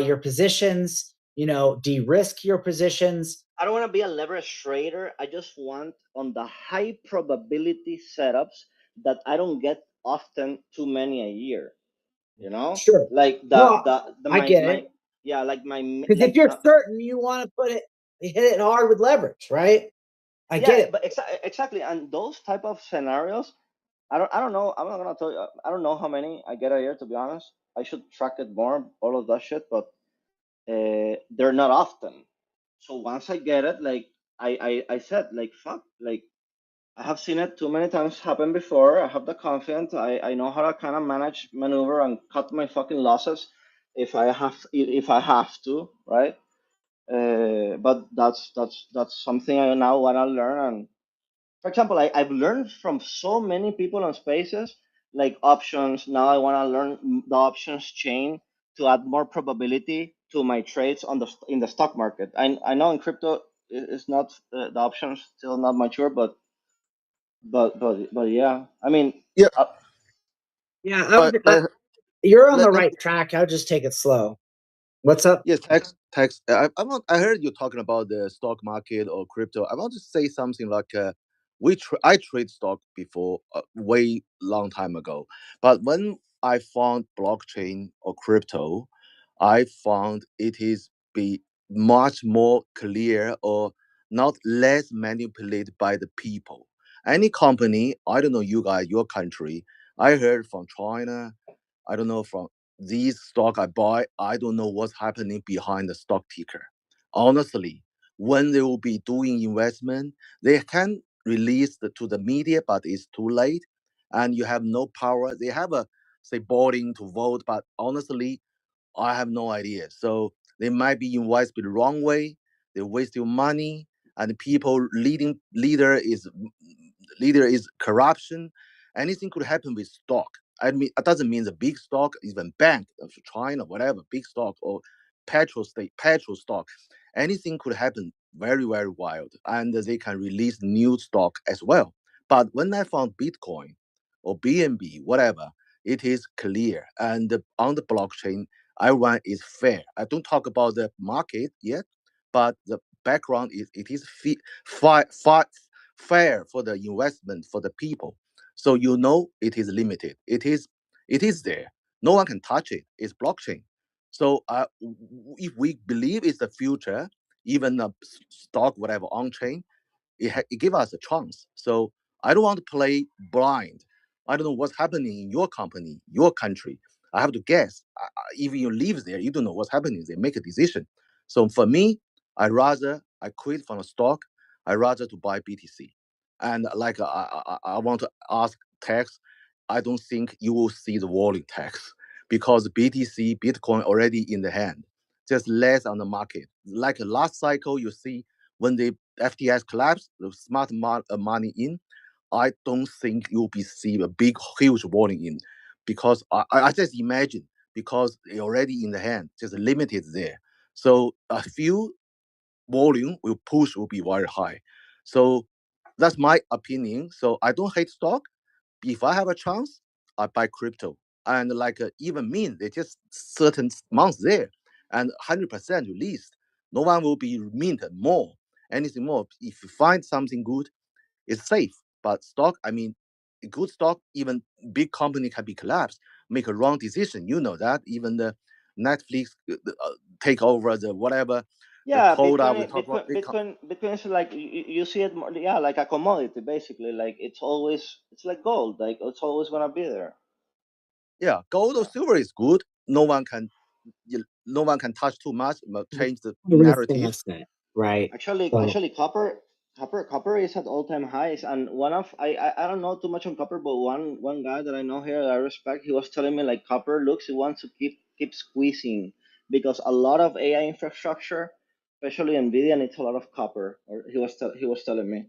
your positions, you know, de-risk your positions. I don't want to be a leverage trader. I just want on the high probability setups that I don't get often too many a year. You know, Sure. like No, the I get my it. yeah, like my Because if like you're the certain, you want to hit it hard with leverage, right? I get yeah, it. but exactly, and those type of scenarios, I don't know. I'm not gonna tell you. I don't know how many I get a year. To be honest, I should track it more, all of that shit. But they're not often. So once I get it, like I said, like fuck, like I have seen it too many times happen before. I have the confidence. I know how to kind of manage, maneuver, and cut my fucking losses if I have to, right? But that's something I now want to learn. And for example, I've learned from so many people on spaces like options. Now I want to learn the options chain to add more probability to my trades on in the stock market. I know in crypto it's not the options still not mature, but yeah. I mean, Yeah, uh, Yeah, but let, you're on the let right track. I'll just take it slow. What's up? yes, tax. I heard you talking about the stock market or crypto. I want to say something like I trade stock before way long time ago, but when I found blockchain or crypto, I found it is be much more clear or not less manipulated by the people. Any company, I don't know you guys, your country. I heard from China. I don't know from these stock I buy, I don't know what's happening behind the stock ticker. Honestly, when they will be doing investment, they can release to the media, but it's too late, and you have no power. They have a say boarding to vote, but honestly, I have no idea. So they might be invested the wrong way. They waste your money, and the people leader is corruption. Anything could happen with stock. I mean, it doesn't mean the big stock, even bank of China, whatever, big stock or petrol stock. Anything could happen very, very wild. And they can release new stock as well. But when I found Bitcoin or BNB, whatever, it is clear. And on the blockchain, everyone is fair. I don't talk about the market yet, but the background is it is fair for the investment for the people. So you know it is limited. It is there. No one can touch it. It's blockchain. So if we believe it's the future, even a stock whatever on chain, it give us a chance. So I don't want to play blind. I don't know what's happening in your company, your country. I have to guess. If you live there, you don't know what's happening. They make a decision. So for me, I quit from a stock. I rather to buy BTC. And like I want to ask Tex, I don't think you will see the volume Tex because BTC Bitcoin already in the hand, just less on the market. Like last cycle, you see when the FTX collapsed, the smart money in. I don't think you'll be see a big huge volume in because I just imagine because it already in the hand, just limited there. So a few volume will be very high. So that's my opinion. So I don't hate stock. If I have a chance, I buy crypto. And like even mean they just certain months there and 100% released. No one will be minted more, anything more. If you find something good, it's safe. But stock, I mean, good stock, even big company can be collapsed, make a wrong decision. You know that. Even the Netflix take over the whatever. Yeah, The quota we talk about. Bitcoin is like you see it more, yeah, like a commodity basically. Like it's like gold. Like it's always gonna be there. Yeah, gold or silver is good. No one can touch too much, but change the narrative. Right. Actually, copper is at all-time highs, and one of I don't know too much on copper, but one guy that I know here that I respect, he was telling me like copper looks, he wants to keep squeezing because a lot of AI infrastructure, especially Nvidia, needs a lot of copper. Or he was telling me.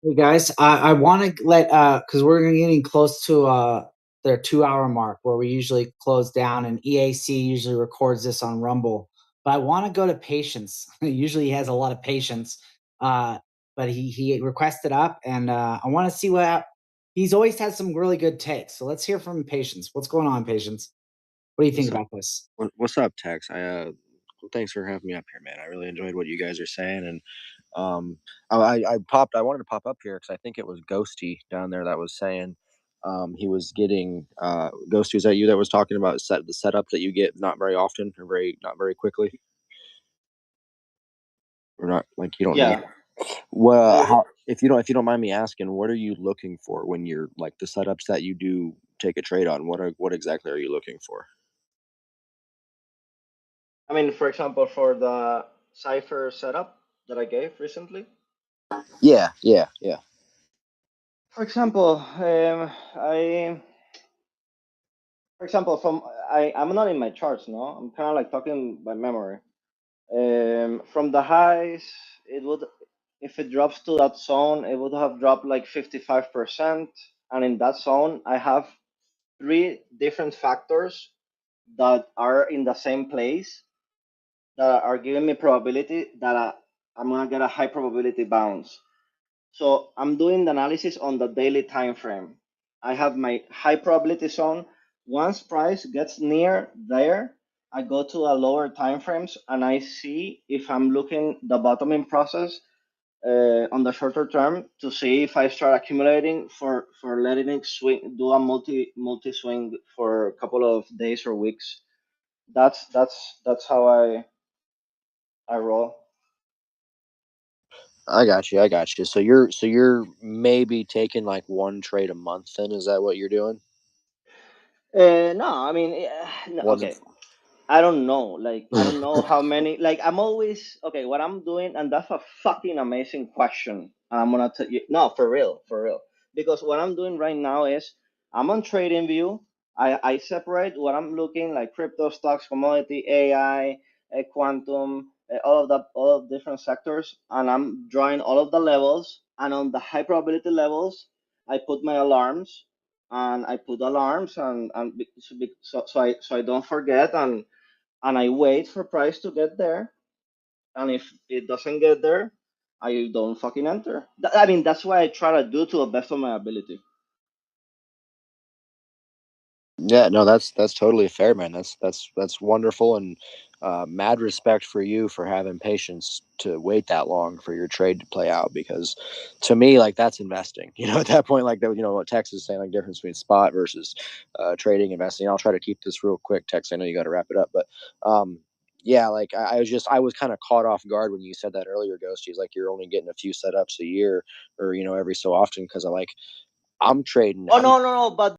Hey guys, I want to let because we're getting close to their 2-hour mark where we usually close down, and EAC usually records this on Rumble. But I want to go to Patience. Usually he has a lot of patience, but he requested up, and I want to see what he's always had some really good takes. So let's hear from Patience. What's going on, Patience? What do you think about this? What's up, Tex? Thanks for having me up here, man. I really enjoyed what you guys are saying, and I wanted to pop up here because I think it was Ghosty down there that was saying he was getting Ghosty. Was that you that was talking about the setup that you get not very often or not very quickly, or not like you don't Yeah. need? Well, if you don't mind me asking, what are you looking for when you're like the setups that you do take a trade on? What exactly are you looking for? I mean, for example, for the Cypher setup that I gave recently. Yeah. For example, I'm not in my charts, no. I'm kind of like talking by memory. From the highs, it would, if it drops to that zone, it would have dropped like 55%. And in that zone, I have 3 different factors that are in the same place that are giving me probability that I'm gonna get a high probability bounce. So I'm doing the analysis on the daily time frame. I have my high probability zone. Once price gets near there, I go to a lower time frames and I see if I'm looking the bottoming process on the shorter term to see if I start accumulating for letting it swing, do a multi swing for a couple of days or weeks. That's how I roll. I got you. So you're maybe taking like one trade a month. Then is that what you're doing? No, I mean, no, One. okay. I don't know. Like, I don't know how many. Like, I'm always okay. What I'm doing, and that's a fucking amazing question. I'm gonna tell you. No, for real, for real. Because what I'm doing right now is I'm on TradingView. I separate what I'm looking like crypto, stocks, commodity, AI, quantum, all of different sectors, and I'm drawing all of the levels. And on the high probability levels, I put my alarms, and I put alarms, so I don't forget, and I wait for price to get there. And if it doesn't get there, I don't fucking enter. I mean, that's what I try to do to the best of my ability. Yeah, no, that's totally fair, man. That's wonderful, and mad respect for you for having patience to wait that long for your trade to play out. Because to me, like that's investing. You know, at that point, like what Tex is saying, like difference between spot versus trading, investing. I'll try to keep this real quick, Tex. I know you got to wrap it up, but yeah, like I was kind of caught off guard when you said that earlier, Ghosties. Like you're only getting a few setups a year, or every so often, because I'm trading. Oh, no, but